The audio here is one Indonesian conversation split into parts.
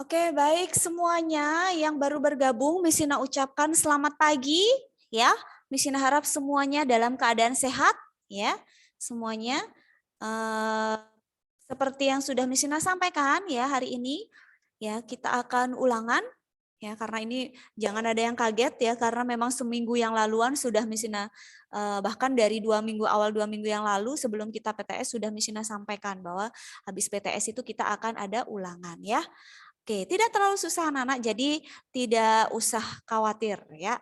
Oke, baik semuanya yang baru bergabung, Misina ucapkan selamat pagi ya. Misina harap semuanya dalam keadaan sehat ya. Semuanya seperti yang sudah Misina sampaikan ya hari ini ya, kita akan ulangan ya, karena ini jangan ada yang kaget ya, karena memang seminggu yang laluan sudah Misina bahkan dari 2 minggu awal 2 minggu yang lalu sebelum kita PTS sudah Misina sampaikan bahwa habis PTS itu kita akan ada ulangan ya. Oke, tidak terlalu susah anak-anak, jadi tidak usah khawatir ya.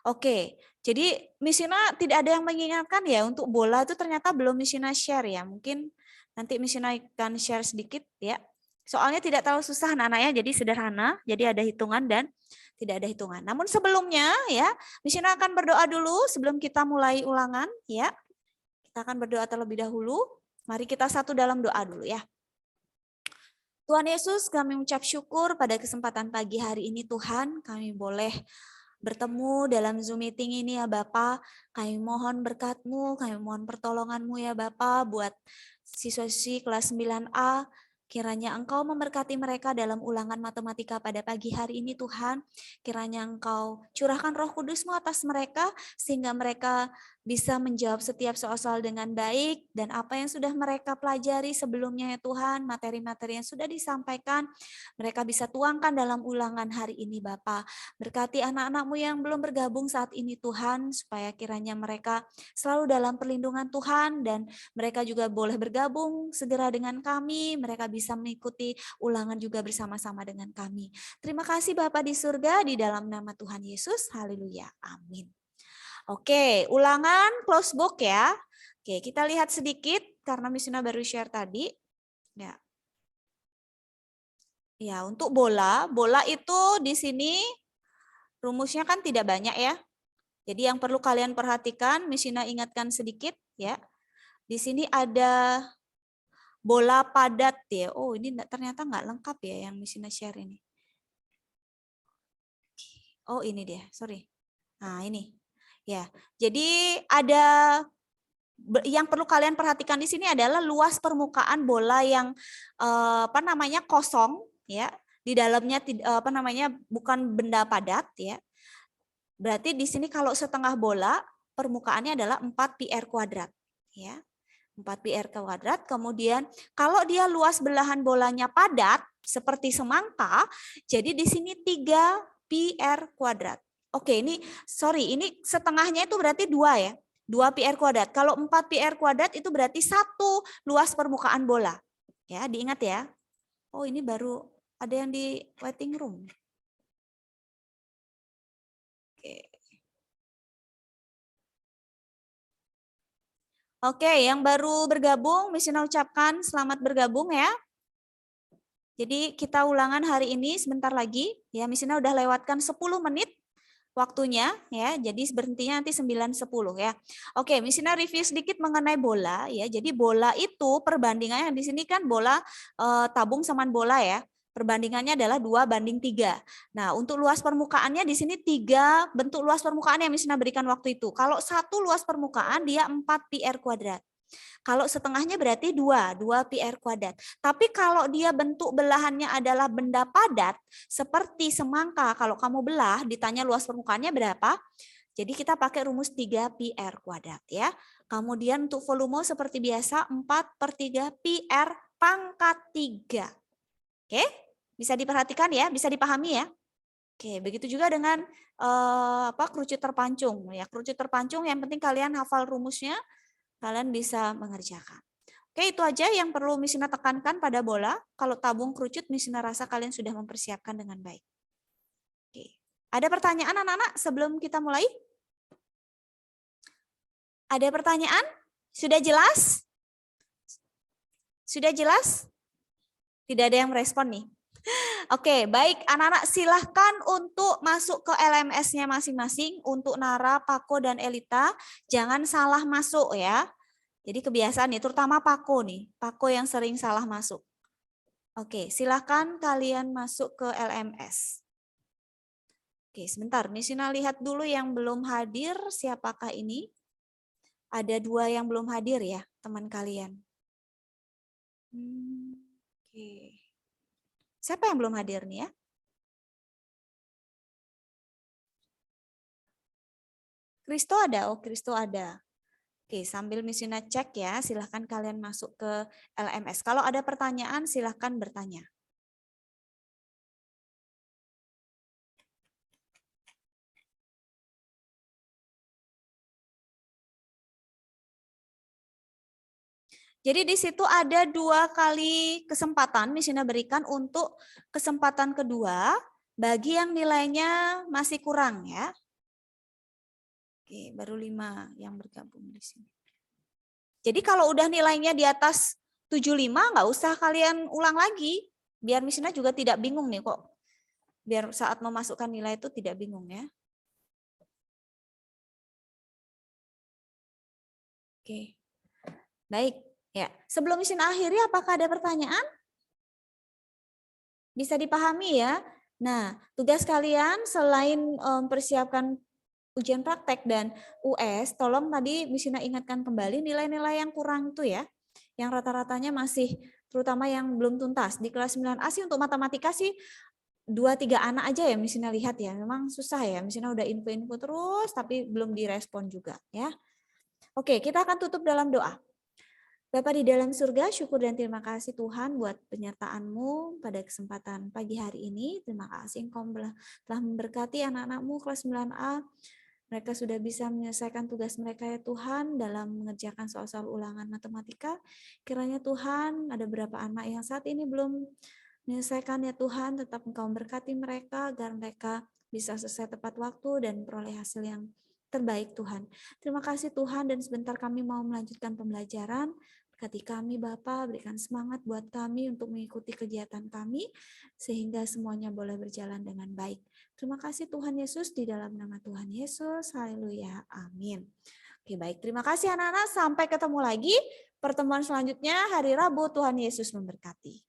Oke, jadi Misina tidak ada yang mengingatkan ya untuk bola itu ternyata belum Misina share ya. Mungkin nanti Misina akan share sedikit ya. Soalnya tidak terlalu susah anak-anaknya, jadi sederhana, jadi ada hitungan dan tidak ada hitungan. Namun sebelumnya ya, Misina akan berdoa dulu sebelum kita mulai ulangan ya. Kita akan berdoa terlebih dahulu. Mari kita satu dalam doa dulu ya. Tuhan Yesus, kami ucap syukur pada kesempatan pagi hari ini Tuhan, kami boleh bertemu dalam Zoom meeting ini ya Bapak. Kami mohon berkat-Mu, kami mohon pertolongan-Mu ya Bapak buat siswa-siswi kelas 9A. Kiranya Engkau memberkati mereka dalam ulangan matematika pada pagi hari ini Tuhan. Kiranya Engkau curahkan Roh Kudus-Mu atas mereka sehingga mereka bisa menjawab setiap soal-soal dengan baik, dan apa yang sudah mereka pelajari sebelumnya ya Tuhan, materi-materi yang sudah disampaikan, mereka bisa tuangkan dalam ulangan hari ini Bapa. Berkati anak-anak-Mu yang belum bergabung saat ini Tuhan, supaya kiranya mereka selalu dalam perlindungan Tuhan, dan mereka juga boleh bergabung segera dengan kami, mereka bisa mengikuti ulangan juga bersama-sama dengan kami. Terima kasih Bapa di surga, di dalam nama Tuhan Yesus, haleluya, amin. Oke, ulangan close book ya. Oke, kita lihat sedikit karena Misuna baru share tadi. Ya. Ya, untuk bola itu di sini rumusnya kan tidak banyak ya. Jadi yang perlu kalian perhatikan, Misina ingatkan sedikit ya. Di sini ada bola padat ya. Oh, ini ternyata nggak lengkap ya yang Misina share ini. Oh, ini dia, sorry. Nah, ini. Ya. Jadi ada yang perlu kalian perhatikan di sini adalah luas permukaan bola yang kosong ya, di dalamnya bukan benda padat ya. Berarti di sini kalau setengah bola permukaannya adalah 4 πr kuadrat ya. 4 πr kuadrat. Kemudian kalau dia luas belahan bolanya padat seperti semangka, jadi di sini 3 πr kuadrat. Oke, ini setengahnya itu berarti 2 ya. 2 πr kuadrat. Kalau 4 πr kuadrat itu berarti 1 luas permukaan bola. Ya, diingat ya. Oh, ini baru ada yang di waiting room. Oke. Oke, yang baru bergabung, Misina ucapkan selamat bergabung ya. Jadi kita ulangan hari ini sebentar lagi. Ya, Misina udah lewatkan 10 menit waktunya ya. Jadi berhentinya nanti 9.10 ya. Oke, Misina review sedikit mengenai bola ya. Jadi bola itu perbandingannya di sini kan bola tabung sama bola ya. Perbandingannya adalah 2:3. Nah, untuk luas permukaannya di sini 3 bentuk luas permukaan yang Misina berikan waktu itu. Kalau satu luas permukaan dia 4 πr kuadrat. Kalau setengahnya berarti 2 πr kuadrat. Tapi kalau dia bentuk belahannya adalah benda padat, seperti semangka, kalau kamu belah, ditanya luas permukaannya berapa? Jadi kita pakai rumus 3 πr kuadrat ya. Kemudian untuk volume seperti biasa 4/3 πr pangkat 3. Oke, bisa diperhatikan ya, bisa dipahami ya. Oke, begitu juga dengan kerucut terpancung ya. Kerucut terpancung yang penting kalian hafal rumusnya, kalian bisa mengerjakan. Oke, itu aja yang perlu Misina tekankan pada bola. Kalau tabung kerucut, Misina rasa kalian sudah mempersiapkan dengan baik. Oke. Ada pertanyaan anak-anak sebelum kita mulai? Ada pertanyaan? Sudah jelas? Sudah jelas? Tidak ada yang merespon nih. Oke, baik anak-anak, silahkan untuk masuk ke LMS-nya masing-masing untuk Nara, Pako, dan Elita. Jangan salah masuk ya. Jadi kebiasaan nih, terutama Pako nih. Pako yang sering salah masuk. Oke, silahkan kalian masuk ke LMS. Oke, sebentar. Misina lihat dulu yang belum hadir, siapakah ini? Ada 2 yang belum hadir ya, teman kalian. Oke. Siapa yang belum hadir nih ya? Kristo ada? Oh, Kristo ada. Oke, sambil Misina cek ya, silahkan kalian masuk ke LMS. Kalau ada pertanyaan, silahkan bertanya. Jadi di situ ada 2 kali kesempatan Misina berikan untuk kesempatan kedua bagi yang nilainya masih kurang ya. Oke, baru 5 yang bergabung di sini. Jadi kalau udah nilainya di atas 75 nggak usah kalian ulang lagi. Biar Misina juga tidak bingung nih kok. Biar saat memasukkan nilai itu tidak bingung ya. Oke. Baik. Ya, sebelum Misina akhiri, apakah ada pertanyaan? Bisa dipahami ya. Nah, tugas kalian selain persiapkan ujian praktek dan US, tolong tadi Misina ingatkan kembali nilai-nilai yang kurang itu ya. Yang rata-ratanya masih, terutama yang belum tuntas. Di kelas 9A sih untuk matematika sih 2-3 anak aja ya Misina lihat ya. Memang susah ya, Misina udah info-info terus tapi belum direspon juga ya. Oke, kita akan tutup dalam doa. Bapa di dalam surga, syukur dan terima kasih Tuhan buat penyertaan-Mu pada kesempatan pagi hari ini. Terima kasih Engkau telah memberkati anak-anak-Mu kelas 9A. Mereka sudah bisa menyelesaikan tugas mereka ya Tuhan dalam mengerjakan soal-soal ulangan matematika. Kiranya Tuhan ada beberapa anak yang saat ini belum menyelesaikan ya Tuhan, tetap Engkau memberkati mereka agar mereka bisa selesai tepat waktu dan peroleh hasil yang terbaik Tuhan. Terima kasih Tuhan dan sebentar kami mau melanjutkan pembelajaran. Berkati kami Bapa, berikan semangat buat kami untuk mengikuti kegiatan kami sehingga semuanya boleh berjalan dengan baik. Terima kasih Tuhan Yesus, di dalam nama Tuhan Yesus. Haleluya. Amin. Oke, baik. Terima kasih anak-anak. Sampai ketemu lagi pertemuan selanjutnya hari Rabu. Tuhan Yesus memberkati.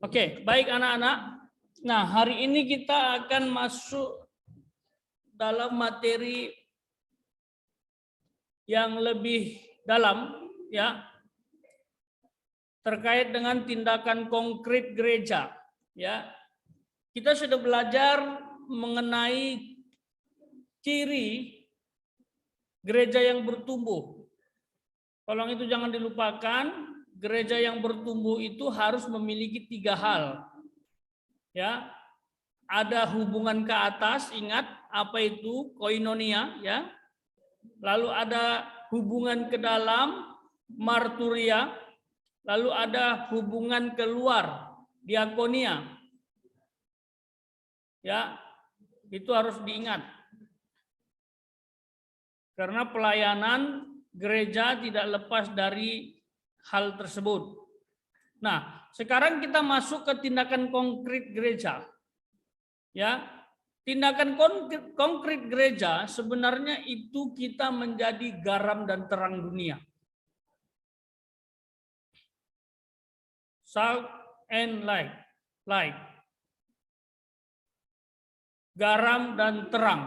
Oke, baik anak-anak. Nah, hari ini kita akan masuk dalam materi yang lebih dalam ya, terkait dengan tindakan konkret gereja ya. Kita sudah belajar mengenai ciri gereja yang bertumbuh. Tolong itu jangan dilupakan, gereja yang bertumbuh itu harus memiliki 3 hal. Ya. Ada hubungan ke atas, ingat apa itu koinonia ya. Lalu ada hubungan ke dalam, marturia. Lalu ada hubungan keluar, diakonia. Ya, itu harus diingat. Karena pelayanan gereja tidak lepas dari hal tersebut. Nah, sekarang kita masuk ke tindakan konkret gereja. Ya, tindakan konkret gereja sebenarnya itu kita menjadi garam dan terang dunia. Salt and light. Garam dan terang.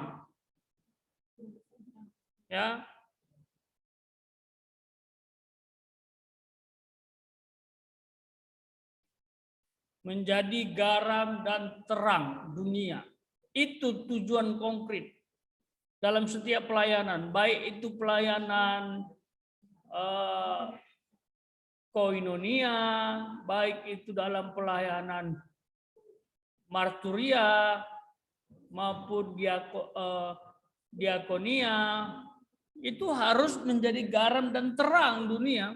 Ya. Menjadi garam dan terang dunia. Itu tujuan konkret dalam setiap pelayanan, baik itu pelayanan koinonia, baik itu dalam pelayanan marturia maupun diakonia, itu harus menjadi garam dan terang dunia.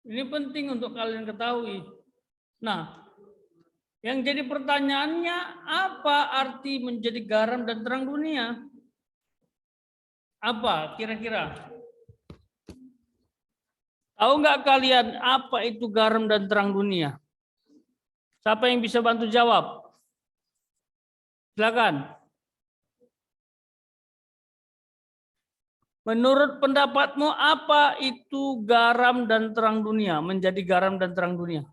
Ini penting untuk kalian ketahui. Nah, yang jadi pertanyaannya, apa arti menjadi garam dan terang dunia? Apa kira-kira? Tahu nggak kalian apa itu garam dan terang dunia? Siapa yang bisa bantu jawab? Silakan. Menurut pendapatmu apa itu garam dan terang dunia? Menjadi garam dan terang dunia?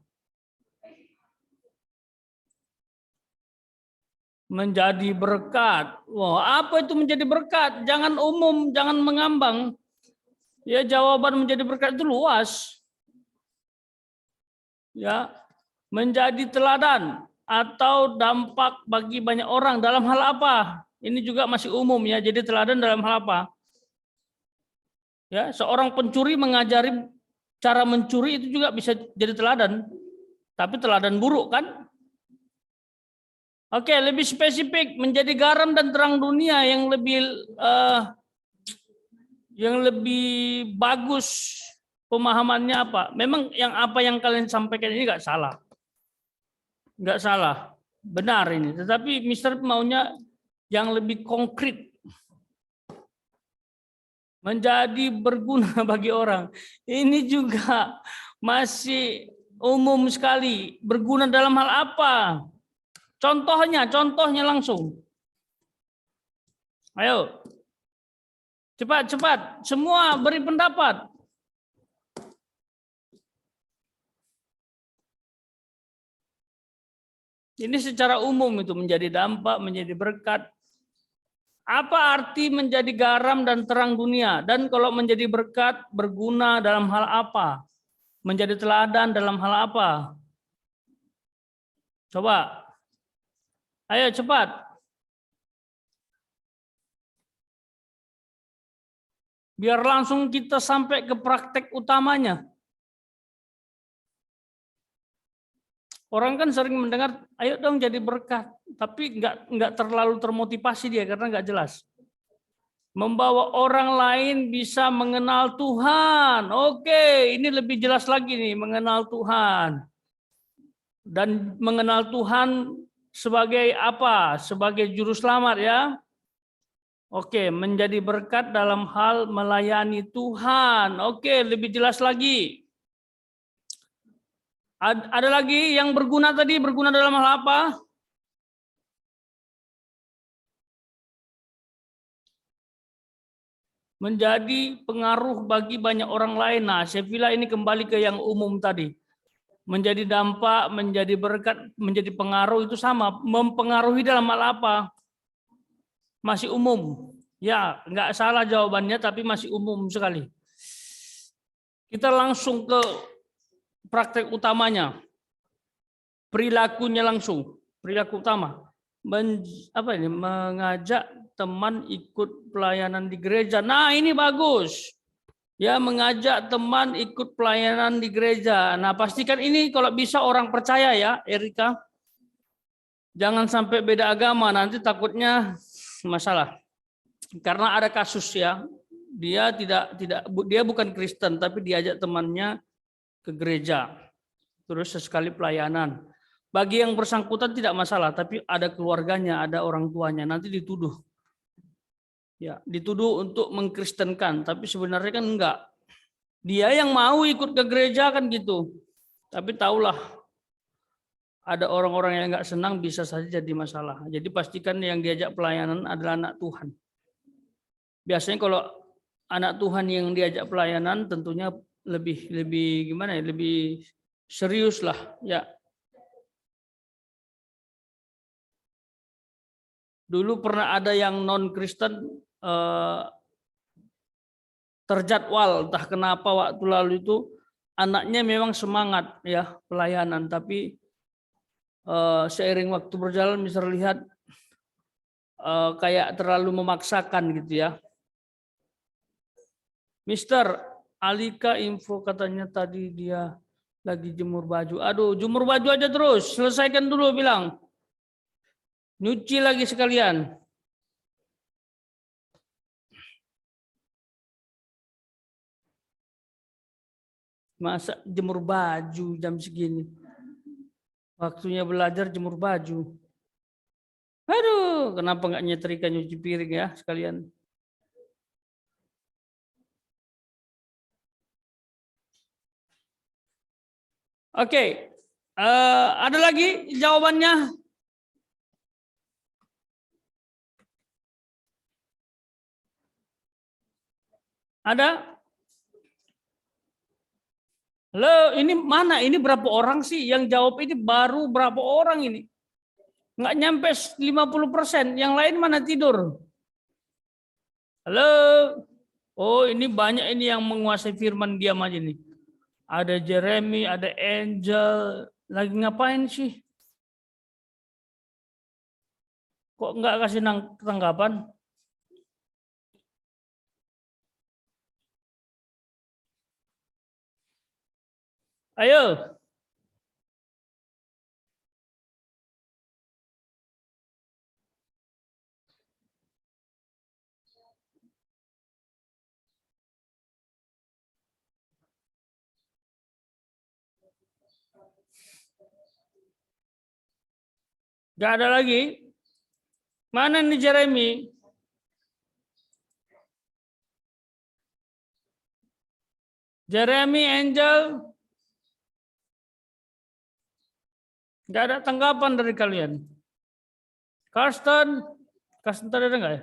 Menjadi berkat. Wah, apa itu menjadi berkat? Jangan umum, jangan mengambang. Ya, jawaban menjadi berkat itu luas. Ya, menjadi teladan atau dampak bagi banyak orang dalam hal apa? Ini juga masih umum ya. Jadi teladan dalam hal apa? Ya, seorang pencuri mengajari cara mencuri itu juga bisa jadi teladan. Tapi teladan buruk kan? Oke, lebih spesifik, menjadi garam dan terang dunia yang lebih bagus pemahamannya apa? Memang apa yang kalian sampaikan ini nggak salah. Nggak salah. Benar ini. Tetapi Mister maunya yang lebih konkret. Menjadi berguna bagi orang. Ini juga masih umum sekali. Berguna dalam hal apa? Contohnya langsung. Ayo. Cepat. Semua beri pendapat. Ini secara umum itu menjadi dampak, menjadi berkat. Apa arti menjadi garam dan terang dunia? Dan kalau menjadi berkat, berguna dalam hal apa? Menjadi teladan dalam hal apa? Coba. Ayo cepat. Biar langsung kita sampai ke praktek utamanya. Orang kan sering mendengar, ayo dong jadi berkat, tapi nggak terlalu termotivasi dia karena nggak jelas. Membawa orang lain bisa mengenal Tuhan. Oke, ini lebih jelas lagi nih, mengenal Tuhan. Dan mengenal Tuhan sebagai apa? Sebagai juru selamat ya. Oke, menjadi berkat dalam hal melayani Tuhan. Oke, lebih jelas lagi. Ada lagi yang berguna tadi, berguna dalam hal apa? Menjadi pengaruh bagi banyak orang lain. Nah, saya bilang ini kembali ke yang umum tadi. Menjadi dampak, menjadi berkat, menjadi pengaruh itu sama. Mempengaruhi dalam hal apa? Masih umum. Ya, nggak salah jawabannya, tapi masih umum sekali. Kita langsung ke praktek utamanya. Perilakunya langsung. Perilaku utama. Mengajak teman ikut pelayanan di gereja. Nah, ini bagus. Ya, mengajak teman ikut pelayanan di gereja. Nah, pastikan ini kalau bisa orang percaya ya, Erika. Jangan sampai beda agama, nanti takutnya masalah. Karena ada kasus ya. Dia bukan Kristen tapi diajak temannya ke gereja. Terus sesekali pelayanan. Bagi yang bersangkutan tidak masalah, tapi ada keluarganya, ada orang tuanya, nanti dituduh. Ya, dituduh untuk mengkristenkan, tapi sebenarnya kan enggak. Dia yang mau ikut ke gereja kan gitu. Tapi tahulah ada orang-orang yang enggak senang bisa saja jadi masalah. Jadi pastikan yang diajak pelayanan adalah anak Tuhan. Biasanya kalau anak Tuhan yang diajak pelayanan tentunya lebih gimana ya? Lebih serius lah, ya. Dulu pernah ada yang non-Kristen terjadwal, entah kenapa waktu lalu itu anaknya memang semangat ya pelayanan, tapi seiring waktu berjalan bisa lihat kayak terlalu memaksakan gitu ya. Mister, Alika info katanya tadi dia lagi jemur baju. Aduh, jemur baju aja terus, selesaikan dulu bilang. Nyuci lagi sekalian. Masa jemur baju jam segini? Waktunya belajar jemur baju. Aduh, kenapa nggak nyetrika nyuci piring ya sekalian? Oke, ada lagi jawabannya? Ada? Halo, ini mana? Ini berapa orang sih yang jawab ini? Baru berapa orang ini? Nggak nyampe 50%. Yang lain mana tidur? Halo? Oh, ini banyak ini yang menguasai firman diam aja nih. Ada Jeremy, ada Angel. Lagi ngapain sih? Kok nggak kasih tanggapan? Ayo. Nggak ada lagi. Mana nih Jeremy? Jeremy, Angel. Nggak ada tanggapan dari kalian. Karsten tadi ada nggak ya?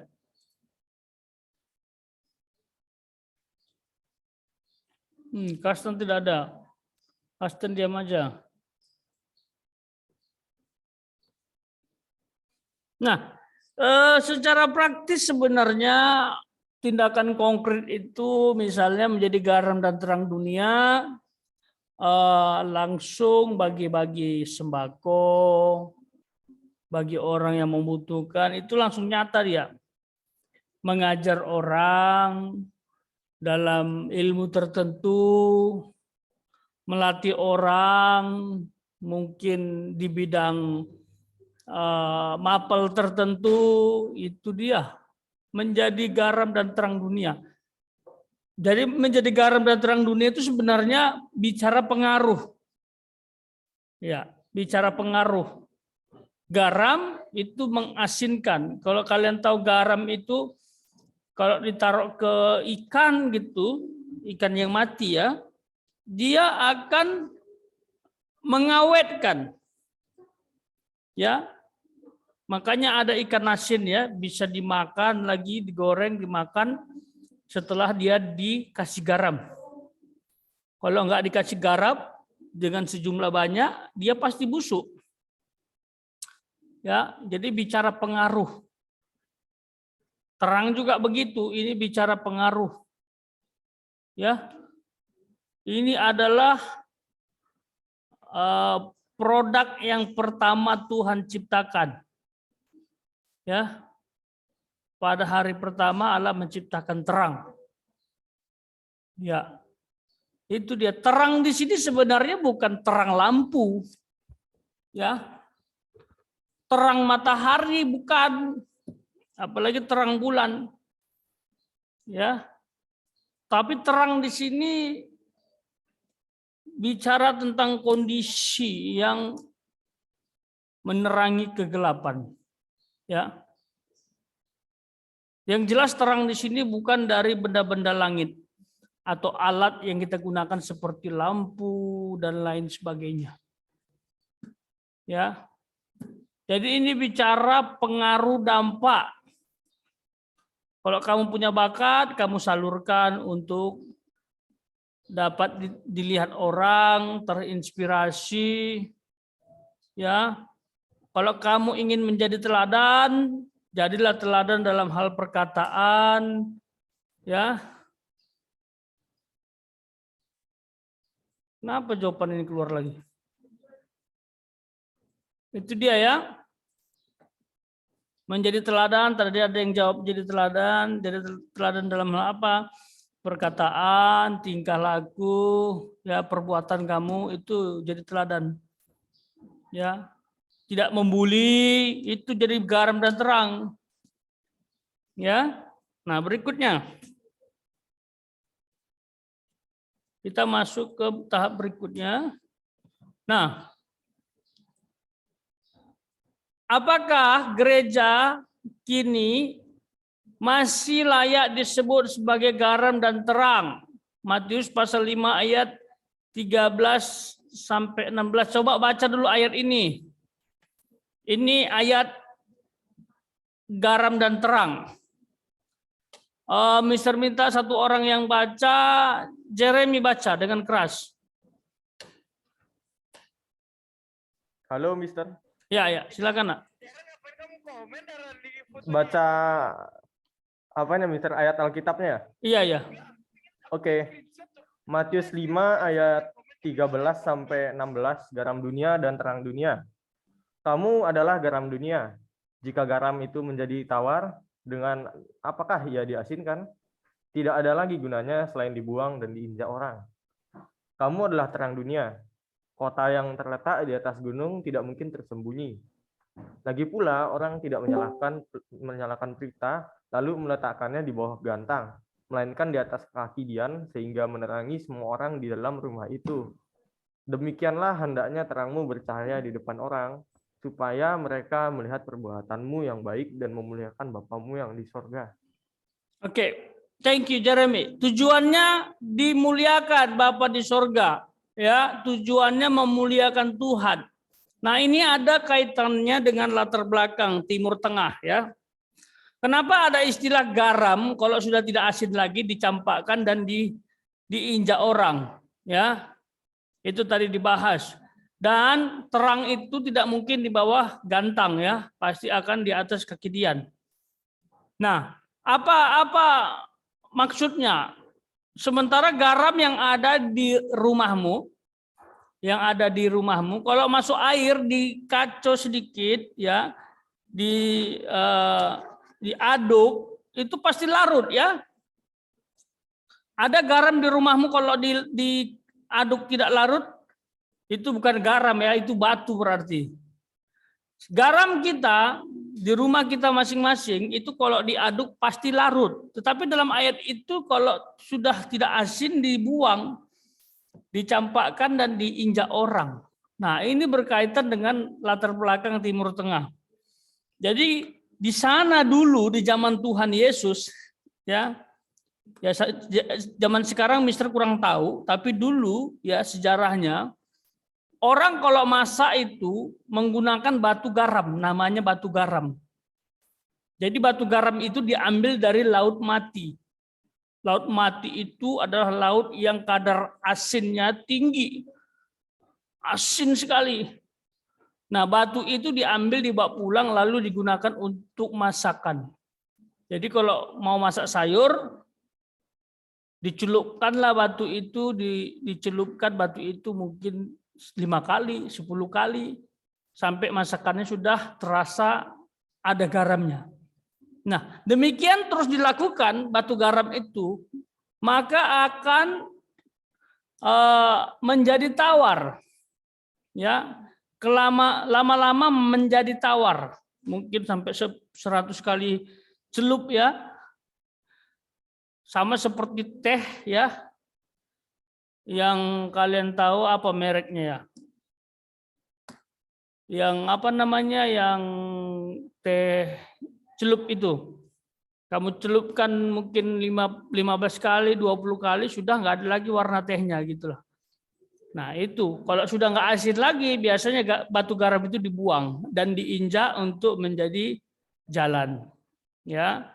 Karsten tidak ada. Karsten diam aja. Nah, secara praktis sebenarnya tindakan konkret itu misalnya menjadi garam dan terang dunia, langsung bagi-bagi sembako bagi orang yang membutuhkan, itu langsung nyata dia. Mengajar orang dalam ilmu tertentu, melatih orang mungkin di bidang mapel tertentu, itu dia menjadi garam dan terang dunia. Jadi menjadi garam dan terang dunia itu sebenarnya bicara pengaruh. Ya, bicara pengaruh. Garam itu mengasinkan. Kalau kalian tahu garam itu kalau ditaruh ke ikan gitu, ikan yang mati ya, dia akan mengawetkan. Ya. Makanya ada ikan asin ya, bisa dimakan lagi, digoreng, dimakan setelah dia dikasih garam. Kalau enggak dikasih garam dengan sejumlah banyak, dia pasti busuk. Ya, jadi bicara pengaruh. Terang juga begitu, ini bicara pengaruh. Ya. Ini adalah produk yang pertama Tuhan ciptakan. Ya. Pada hari pertama Allah menciptakan terang. Ya. Itu dia, terang di sini sebenarnya bukan terang lampu. Ya. Terang matahari bukan, apalagi terang bulan. Ya. Tapi terang di sini bicara tentang kondisi yang menerangi kegelapan. Ya. Yang jelas terang di sini bukan dari benda-benda langit atau alat yang kita gunakan seperti lampu dan lain sebagainya. Ya. Jadi ini bicara pengaruh dampak. Kalau kamu punya bakat, kamu salurkan untuk dapat dilihat orang, terinspirasi. Ya. Kalau kamu ingin menjadi teladan, jadilah teladan dalam hal perkataan, ya. Kenapa jawaban ini keluar lagi? Itu dia ya. Menjadi teladan, tadi ada yang jawab jadi teladan dalam hal apa? Perkataan, tingkah laku, ya perbuatan kamu itu jadi teladan. Ya. Tidak membuli, itu jadi garam dan terang. Ya. Nah, berikutnya. Kita masuk ke tahap berikutnya. Nah, apakah gereja kini masih layak disebut sebagai garam dan terang? Matius pasal 5 ayat 13 sampai 16. Coba baca dulu ayat ini. Ini ayat garam dan terang. Mister minta satu orang yang baca, Jeremy baca dengan keras. Halo, Mister. Ya, silakan, Nak. Baca apanya, Mister? Ayat Alkitabnya? Iya, ya. Oke. Matius 5 ayat 13 sampai 16, garam dunia dan terang dunia. Kamu adalah garam dunia. Jika garam itu menjadi tawar, dengan apakah ia diasinkan? Tidak ada lagi gunanya selain dibuang dan diinjak orang. Kamu adalah terang dunia. Kota yang terletak di atas gunung tidak mungkin tersembunyi. Lagi pula orang tidak menyalakan pelita lalu meletakkannya di bawah gantang, melainkan di atas kaki dian sehingga menerangi semua orang di dalam rumah itu. Demikianlah hendaknya terangmu bercahaya di depan orang, supaya mereka melihat perbuatanmu yang baik dan memuliakan Bapamu yang di sorga. Oke, thank you Jeremy. Tujuannya dimuliakan Bapa di sorga, ya. Tujuannya memuliakan Tuhan. Nah, ini ada kaitannya dengan latar belakang Timur Tengah, ya. Kenapa ada istilah garam kalau sudah tidak asin lagi dicampakkan dan diinjak orang, ya? Itu tadi dibahas. Dan terang itu tidak mungkin di bawah gantang, ya, pasti akan di atas kaki dian. Nah, apa maksudnya? Sementara garam yang ada di rumahmu, kalau masuk air dikacau sedikit, ya, diaduk, itu pasti larut, ya. Ada garam di rumahmu kalau diaduk tidak larut, itu bukan garam, ya, itu batu berarti. Garam kita di rumah kita masing-masing itu kalau diaduk pasti larut. Tetapi dalam ayat itu kalau sudah tidak asin dibuang, dicampakkan dan diinjak orang. Nah, ini berkaitan dengan latar belakang Timur Tengah. Jadi di sana dulu di zaman Tuhan Yesus, ya zaman sekarang Mister kurang tahu, tapi dulu ya sejarahnya orang kalau masak itu menggunakan batu garam, namanya batu garam. Jadi batu garam itu diambil dari Laut Mati. Laut Mati itu adalah laut yang kadar asinnya tinggi. Asin sekali. Nah, batu itu diambil, dibawa pulang, lalu digunakan untuk masakan. Jadi kalau mau masak sayur, dicelupkanlah batu itu, dicelupkan batu itu mungkin 5 kali, 10 kali, sampai masakannya sudah terasa ada garamnya. Nah, demikian terus dilakukan batu garam itu, maka akan menjadi tawar, ya, lama-lama menjadi tawar, mungkin sampai 100 kali celup, ya, sama seperti teh, ya, yang kalian tahu apa mereknya, ya, yang apa namanya, yang teh celup itu, kamu celupkan mungkin 15 kali, 20 kali, sudah nggak ada lagi warna tehnya gitu loh. Nah itu, kalau sudah nggak asin lagi, biasanya batu garam itu dibuang dan diinjak untuk menjadi jalan, ya,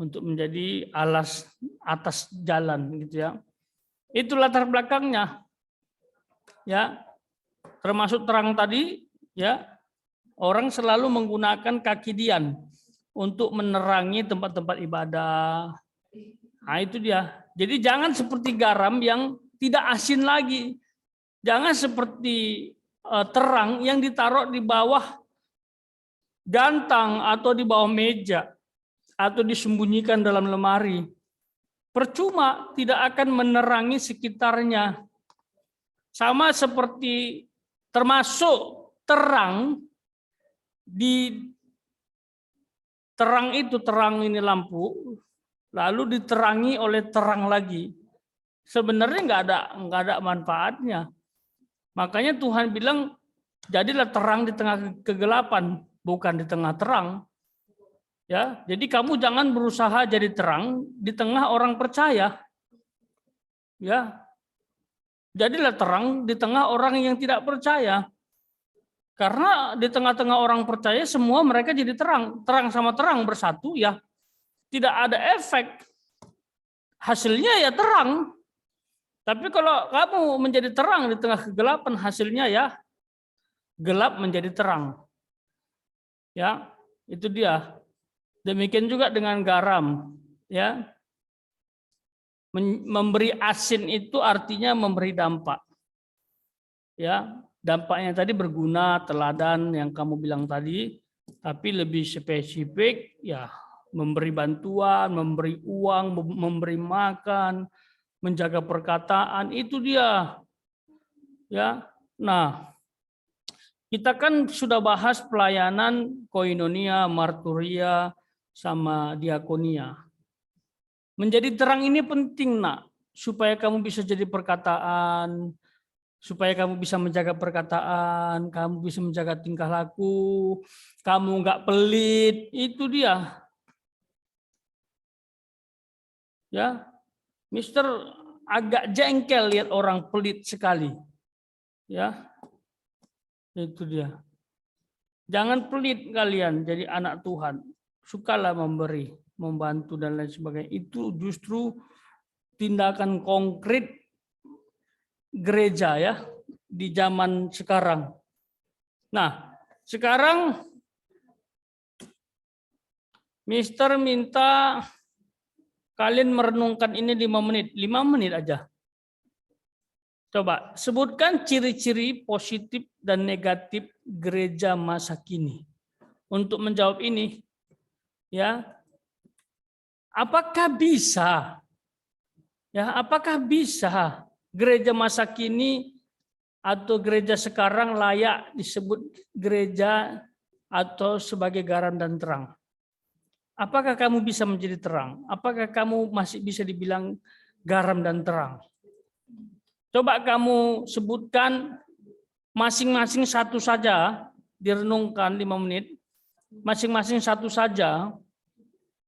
untuk menjadi atas jalan gitu, ya. Itu latar belakangnya, ya, termasuk terang tadi, ya, orang selalu menggunakan kaki dian untuk menerangi tempat-tempat ibadah. Nah itu dia. Jadi jangan seperti garam yang tidak asin lagi. Jangan seperti terang yang ditaruh di bawah gantang atau di bawah meja atau disembunyikan dalam lemari. Percuma, tidak akan menerangi sekitarnya. Sama seperti termasuk terang terang itu, terang ini lampu, lalu diterangi oleh terang lagi. Sebenarnya nggak ada manfaatnya. Makanya Tuhan bilang, jadilah terang di tengah kegelapan, bukan di tengah terang. Ya, jadi kamu jangan berusaha jadi terang di tengah orang percaya. Ya, jadilah terang di tengah orang yang tidak percaya. Karena di tengah-tengah orang percaya semua mereka jadi terang. Terang sama terang bersatu, ya tidak ada efek. Hasilnya ya terang. Tapi kalau kamu menjadi terang di tengah kegelapan, hasilnya ya gelap menjadi terang. Ya, itu dia. Demikian juga dengan garam. Ya. Memberi asin itu artinya memberi dampak. Ya, dampaknya tadi berguna, teladan yang kamu bilang tadi, tapi lebih spesifik ya memberi bantuan, memberi uang, memberi makan, menjaga perkataan, itu dia. Ya. Nah, kita kan sudah bahas pelayanan koinonia, marturia, sama diakonia. Menjadi terang ini penting, nak, supaya kamu bisa jadi perkataan, supaya kamu bisa menjaga perkataan, kamu bisa menjaga tingkah laku, kamu nggak pelit, itu dia. Ya, Mister agak jengkel lihat orang pelit sekali. Ya, itu dia. Jangan pelit kalian jadi anak Tuhan. Sukalah memberi, membantu dan lain sebagainya. Itu justru tindakan konkret gereja ya di zaman sekarang. Nah, sekarang Mister minta kalian merenungkan ini 5 menit. 5 menit aja. Coba sebutkan ciri-ciri positif dan negatif gereja masa kini. Untuk menjawab ini, ya, apakah bisa gereja masa kini atau gereja sekarang layak disebut gereja atau sebagai garam dan terang? Apakah kamu bisa menjadi terang? Apakah kamu masih bisa dibilang garam dan terang? Coba kamu sebutkan masing-masing satu saja, direnungkan 5 menit. Masing-masing satu saja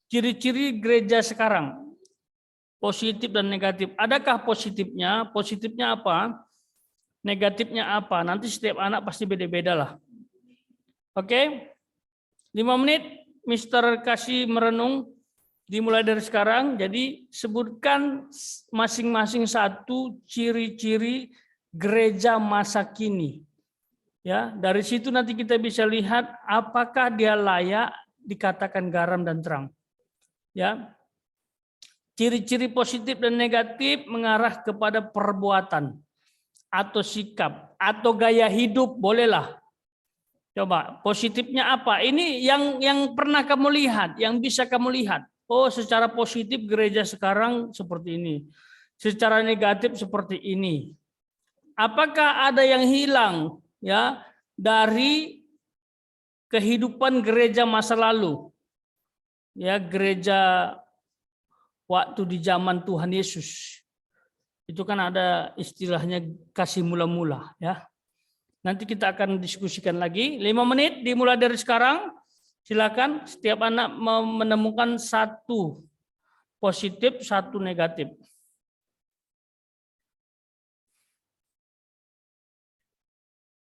ciri-ciri gereja sekarang. Positif dan negatif. Adakah positifnya? Positifnya apa? Negatifnya apa? Nanti setiap anak pasti beda-beda lah. Oke? 5 menit, Mister kasih merenung. Dimulai dari sekarang. Jadi sebutkan masing-masing satu ciri-ciri gereja masa kini. Ya, dari situ nanti kita bisa lihat apakah dia layak dikatakan garam dan terang. Ya. Ciri-ciri positif dan negatif mengarah kepada perbuatan atau sikap atau gaya hidup, bolehlah. Coba positifnya apa? Ini yang pernah kamu lihat, yang bisa kamu lihat. Oh, secara positif gereja sekarang seperti ini. Secara negatif seperti ini. Apakah ada yang hilang ya dari kehidupan gereja masa lalu? Ya, gereja waktu di zaman Tuhan Yesus. Itu kan ada istilahnya kasih mula-mula ya. Nanti kita akan diskusikan lagi. 5 menit dimulai dari sekarang. Silakan setiap anak menemukan satu positif, satu negatif.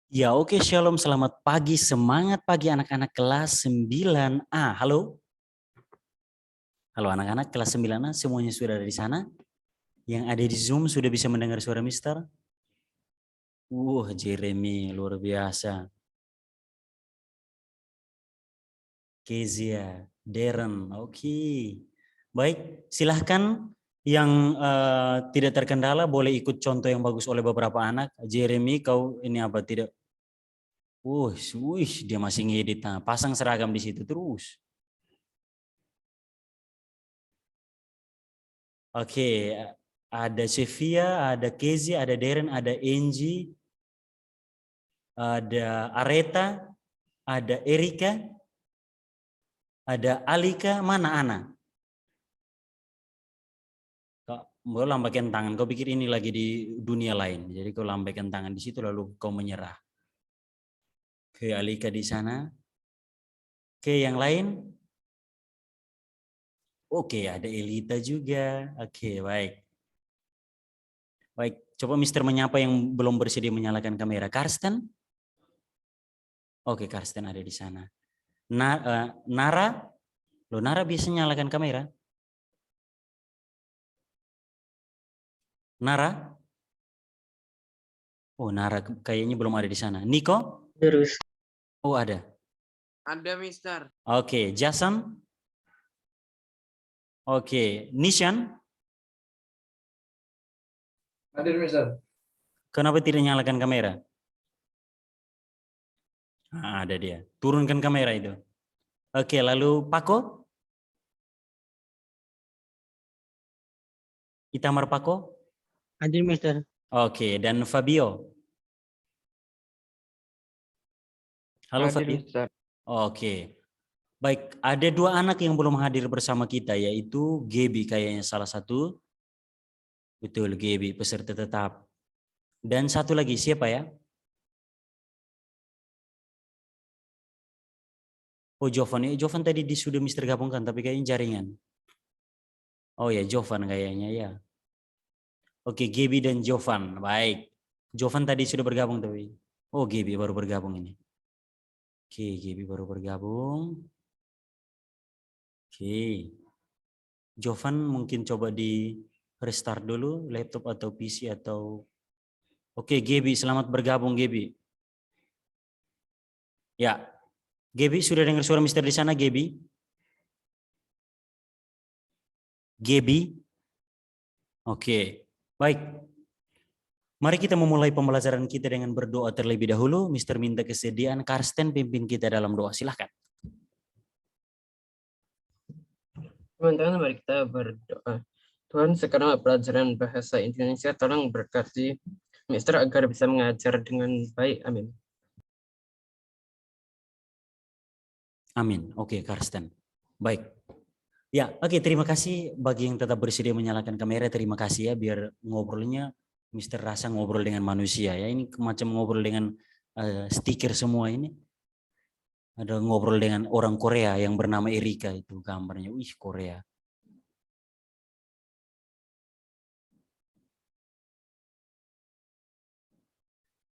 Ya oke, Shalom, selamat pagi, semangat pagi anak-anak kelas 9A. Halo? Halo anak-anak kelas 9A, semuanya sudah ada di sana? Yang ada di Zoom sudah bisa mendengar suara Mister? Jeremy, luar biasa. Kezia, Darren, oke. Baik, silahkan yang tidak terkendala boleh ikut contoh yang bagus oleh beberapa anak. Jeremy, kau ini apa tidak? Dia masih ngedit. Nah, pasang seragam di situ terus. Oke, ada Sevia, ada Kezia, ada Darren, ada Angie, ada Areta, ada Erika, ada Alika, mana Ana? Kau lambaikan tangan, kau pikir ini lagi di dunia lain. Jadi kau lambaikan tangan di situ lalu kau menyerah. Oke, Alika di sana. Oke, yang lain? Oke, ada Elita juga. Oke, baik. Baik, coba Mister menyapa yang belum bersedia menyalakan kamera. Karsten? Oke, Karsten ada di sana. Nara? Loh, Nara bisa nyalakan kamera? Nara? Oh, Nara kayaknya belum ada di sana. Niko? Terus. Oh, ada. Ada, Mister. Oke, Jason? Oke, Nishan, Hadir, Mister. kenapa tidak nyalakan kamera? Ah, ada dia. Turunkan kamera itu. Oke, lalu Pako? Itamar Pako? Hadir, Mister. Oke, dan Fabio? Halo Hadir, Fabio. Mister. Oke. Baik, ada 2 anak yang belum hadir bersama kita, yaitu Gaby kayaknya salah satu. Betul, Gaby, peserta tetap. Dan satu lagi, siapa ya? Oh, Jovan. Jovan tadi sudah Mister gabungkan, tapi kayaknya jaringan. Oh ya, Jovan kayaknya ya. Oke, Gaby dan Jovan. Baik. Jovan tadi sudah bergabung tapi. Oh, Gaby baru bergabung ini. Oke, Gaby baru bergabung. Oke. Jovan mungkin coba di restart dulu laptop atau PC atau. Oke, Gaby, selamat bergabung Gaby. Ya. Gaby, sudah dengar suara Mister di sana, Gaby? Gaby? Oke. Baik. Mari kita memulai pembelajaran kita dengan berdoa terlebih dahulu. Mister minta kesediaan Karsten pimpin kita dalam doa. Silahkan. Teman-teman, mari kita berdoa. Tuhan, sekarang pelajaran bahasa Indonesia tolong berkati Mister agar bisa mengajar dengan baik. Amin. Amin. Oke, Karsten. Baik. Ya, oke, terima kasih bagi yang tetap bersedia menyalakan kamera. Terima kasih ya, biar ngobrolnya Mister rasa ngobrol dengan manusia ya. Ini macam ngobrol dengan stiker semua ini. Ada ngobrol dengan orang Korea yang bernama Erika itu gambarnya. Wih, Korea.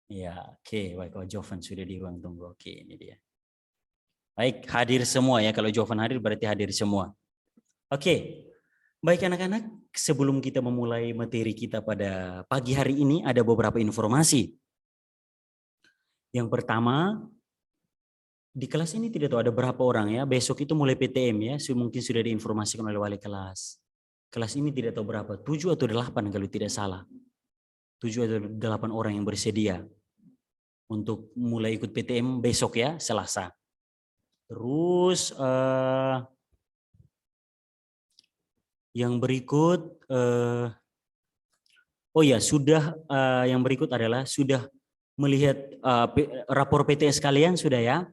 Ya, oke, baik. Oh, Jovan sudah di ruang tunggu. Oke, ini dia. Baik, hadir semua ya. Kalau Jovan hadir berarti hadir semua. Oke, baik anak-anak. Sebelum kita memulai materi kita pada pagi hari ini, ada beberapa informasi. Yang pertama, di kelas ini tidak tahu ada berapa orang ya. Besok itu mulai PTM ya. Mungkin sudah diinformasikan oleh wali kelas. Kelas ini tidak tahu berapa, 7 atau 8 kalau tidak salah. 7 atau 8 orang yang bersedia untuk mulai ikut PTM besok ya, Selasa. Terus yang berikut, oh ya sudah, yang berikut adalah sudah melihat rapor PTS kalian sudah ya.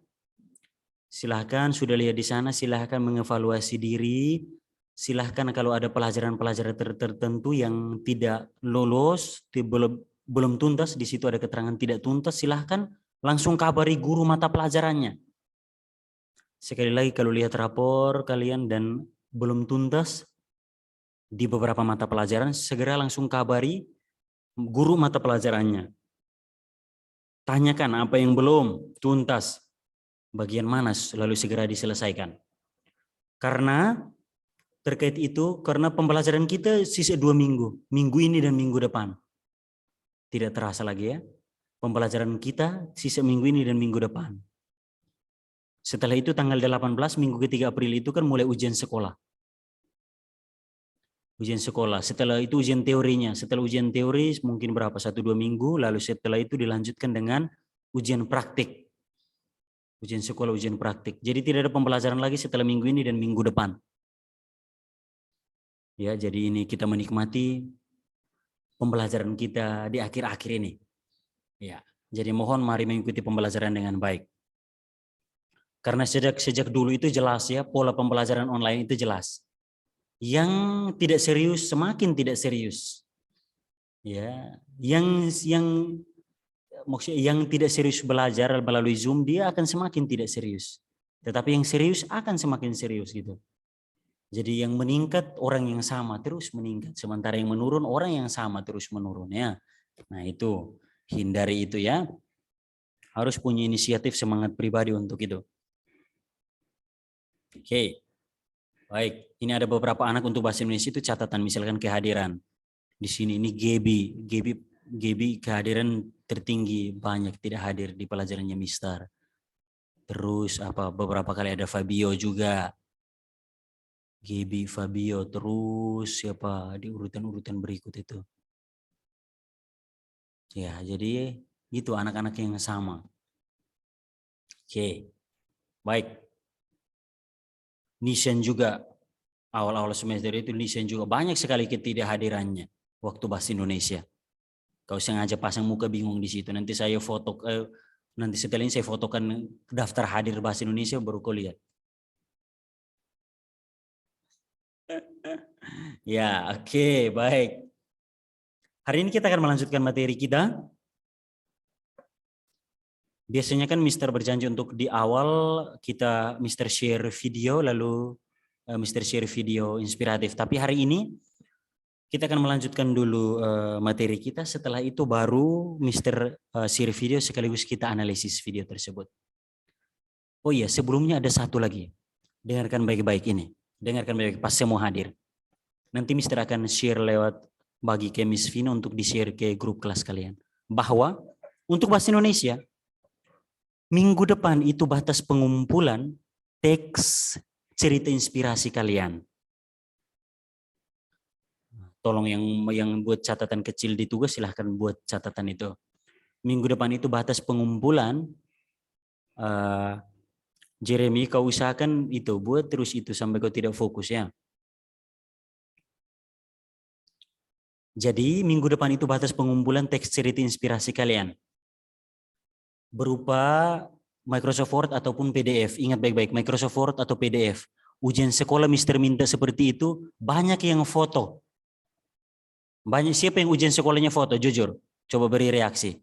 Silahkan sudah lihat di sana, silahkan mengevaluasi diri. Silahkan kalau ada pelajaran-pelajaran tertentu yang tidak lolos, belum tuntas, di situ ada keterangan tidak tuntas, silahkan langsung kabari guru mata pelajarannya. Sekali lagi kalau lihat rapor kalian dan belum tuntas di beberapa mata pelajaran, segera langsung kabari guru mata pelajarannya. Tanyakan apa yang belum tuntas, bagian mana, lalu segera diselesaikan. Karena terkait itu, karena pembelajaran kita sisa 2 minggu, minggu ini dan minggu depan. Tidak terasa lagi ya, pembelajaran kita sisa minggu ini dan minggu depan. Setelah itu tanggal 18 minggu ke-3 April itu kan mulai ujian sekolah. Ujian sekolah, setelah itu ujian teorinya. Setelah ujian teori mungkin berapa, 1-2 minggu, lalu setelah itu dilanjutkan dengan ujian praktik. Ujian sekolah, ujian praktik. Jadi tidak ada pembelajaran lagi setelah minggu ini dan minggu depan. Ya, jadi ini kita menikmati pembelajaran kita di akhir-akhir ini. Ya, jadi mohon mari mengikuti pembelajaran dengan baik. Karena sejak dulu itu jelas ya, pola pembelajaran online itu jelas. Yang tidak serius semakin tidak serius. Ya, maksudnya yang tidak serius belajar melalui Zoom dia akan semakin tidak serius. Tetapi yang serius akan semakin serius gitu. Jadi yang meningkat orang yang sama terus meningkat, sementara yang menurun orang yang sama terus menurun ya. Nah, itu hindari itu ya. Harus punya inisiatif, semangat pribadi untuk itu. Oke. Baik, ini ada beberapa anak untuk bahasa Indonesia itu catatan, misalkan kehadiran. Di sini ini Gaby kehadiran tertinggi, banyak tidak hadir di pelajarannya Mister. Terus beberapa kali ada Fabio juga. Gaby, Fabio, terus siapa di urutan-urutan berikut itu. Ya, jadi itu anak-anak yang sama. Oke, baik. Nishan juga, awal-awal semester itu Nishan juga banyak sekali ketidakhadirannya waktu bahasa Indonesia. Kau sengaja pasang muka bingung di situ. Nanti saya foto, nanti setelah ini saya fotokan daftar hadir bahasa Indonesia baru kau lihat. Ya, oke, baik. Hari ini kita akan melanjutkan materi kita. Biasanya kan Mister berjanji untuk di awal kita Mister share video, lalu Mister share video inspiratif. Tapi hari ini kita akan melanjutkan dulu materi kita. Setelah itu baru Mister share video sekaligus kita analisis video tersebut. Oh iya, sebelumnya ada satu lagi. Dengarkan baik-baik ini. Dengarkan baik-baik pas semua hadir. Nanti Mister akan share lewat bagi ke Miss Vina untuk di-share ke grup kelas kalian. Bahwa untuk bahasa Indonesia, minggu depan itu batas pengumpulan teks cerita inspirasi kalian. Tolong yang buat catatan kecil di tugas silahkan buat catatan itu. Minggu depan itu batas pengumpulan. Jeremy kau usahakan itu buat terus itu sampai kau tidak fokus ya. Jadi minggu depan itu batas pengumpulan teks cerita inspirasi kalian. Berupa Microsoft Word ataupun PDF. Ingat baik-baik, Microsoft Word atau PDF. Ujian sekolah Mister minta seperti itu, banyak yang foto. Banyak siapa yang ujian sekolahnya foto, jujur. Coba beri reaksi.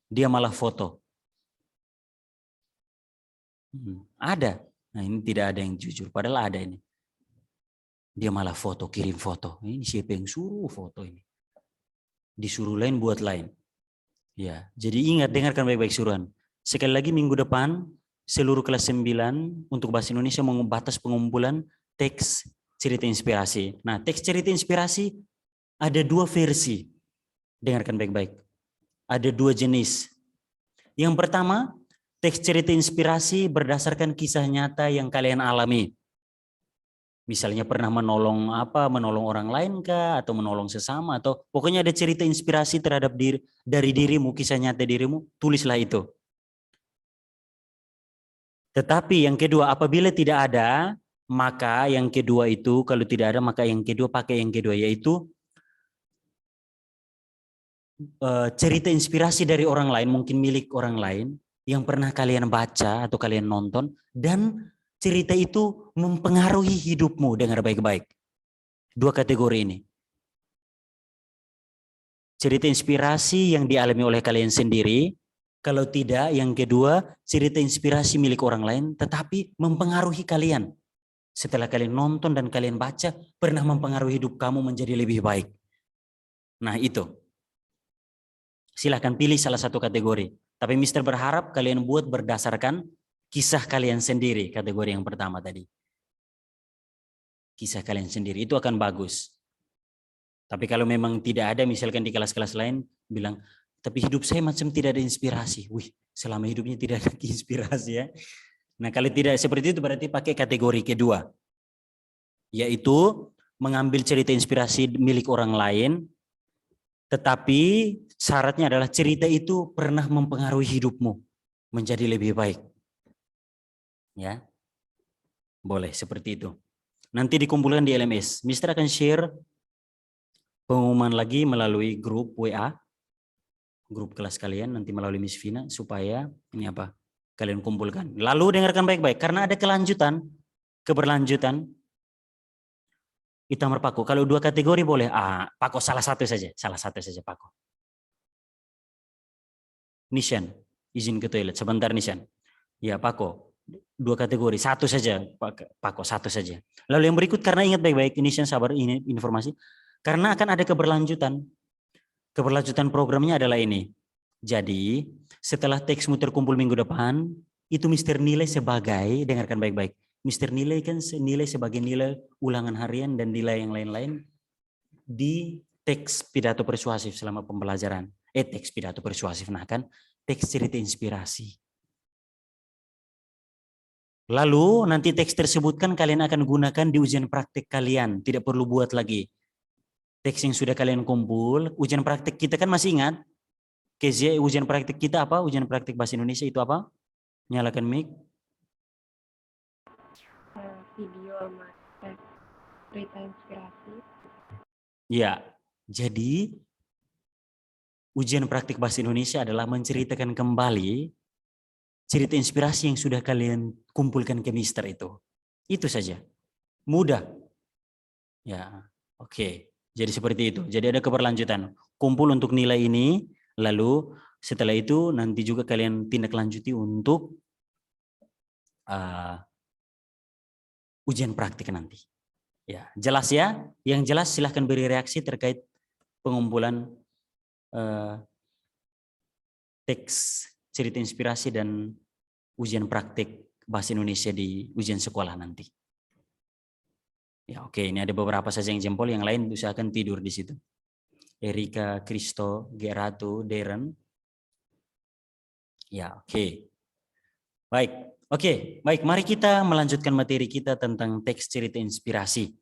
Dia malah foto. Ada. Nah ini tidak ada yang jujur, padahal ada ini. Dia malah foto, kirim foto. Ini siapa yang suruh foto ini? Disuruh lain buat lain. Ya, jadi ingat, dengarkan baik-baik suruhan. Sekali lagi minggu depan, seluruh kelas 9 untuk bahasa Indonesia membatas pengumpulan teks cerita inspirasi. Nah, teks cerita inspirasi ada 2 versi. Dengarkan baik-baik. Ada 2 jenis. Yang pertama, teks cerita inspirasi berdasarkan kisah nyata yang kalian alami. Misalnya pernah menolong orang lain kah, atau menolong sesama, atau pokoknya ada cerita inspirasi terhadap dari dirimu, kisah nyata dirimu, tulislah itu. Tetapi yang kedua, apabila tidak ada, maka yang kedua itu, kalau tidak ada, maka yang kedua pakai yang kedua, yaitu cerita inspirasi dari orang lain, mungkin milik orang lain, yang pernah kalian baca atau kalian nonton, dan cerita itu mempengaruhi hidupmu. Dengar baik-baik. 2 kategori ini. Cerita inspirasi yang dialami oleh kalian sendiri. Kalau tidak, yang kedua, cerita inspirasi milik orang lain, tetapi mempengaruhi kalian. Setelah kalian nonton dan kalian baca, pernah mempengaruhi hidup kamu menjadi lebih baik. Nah itu. Silahkan pilih salah satu kategori. Tapi Mister berharap kalian buat berdasarkan kisah kalian sendiri, kategori yang pertama tadi. Kisah kalian sendiri, itu akan bagus. Tapi kalau memang tidak ada, misalkan di kelas-kelas lain, bilang, tapi hidup saya macam tidak ada inspirasi. Wih, selama hidupnya tidak ada inspirasi ya. Nah kalau tidak seperti itu berarti pakai kategori kedua. Yaitu mengambil cerita inspirasi milik orang lain, tetapi syaratnya adalah cerita itu pernah mempengaruhi hidupmu menjadi lebih baik. Ya, boleh seperti itu. Nanti dikumpulkan di LMS. Mister akan share pengumuman lagi melalui grup WA, grup kelas kalian nanti melalui Miss Vina supaya ini kalian kumpulkan. Lalu dengarkan baik-baik karena ada keberlanjutan. Itamar Pako. Kalau 2 kategori boleh. Pako salah satu saja Pako. Nishan, izin ke toilet sebentar Nishan. Ya Pako. 2 kategori, 1 saja Pako, 1 saja. Lalu yang berikut karena ingat baik-baik, ini sabar ini informasi. Karena akan ada keberlanjutan. Keberlanjutan programnya adalah ini. Jadi setelah teksmu terkumpul minggu depan, itu Mister nilai sebagai, dengarkan baik-baik. Mister nilai kan nilai sebagai nilai ulangan harian dan nilai yang lain-lain di teks pidato persuasif selama pembelajaran. Teks pidato persuasif, nah kan teks cerita inspirasi. Lalu nanti teks tersebut kan kalian akan gunakan di ujian praktik kalian. Tidak perlu buat lagi. Teks yang sudah kalian kumpul, ujian praktik kita kan masih ingat? Kezia, ujian praktik kita apa? Ujian praktik bahasa Indonesia itu apa? Nyalakan mic. Video sama cerita inspirasi. Ya, jadi ujian praktik bahasa Indonesia adalah menceritakan kembali cerita inspirasi yang sudah kalian kumpulkan ke Mister itu. Itu saja. Mudah. Ya, oke. Jadi seperti itu. Jadi ada keberlanjutan. Kumpul untuk nilai ini, lalu setelah itu nanti juga kalian tindak lanjuti untuk ujian praktik nanti. Ya, jelas ya? Yang jelas silahkan beri reaksi terkait pengumpulan teks cerita inspirasi dan ujian praktik bahasa Indonesia di ujian sekolah nanti. Ya, oke, ini ada beberapa saja yang jempol, yang lain usahakan tidur di situ. Erika, Kristo, Geratu, Darren. Ya, oke. Baik, oke, baik. Mari kita melanjutkan materi kita tentang teks cerita inspirasi.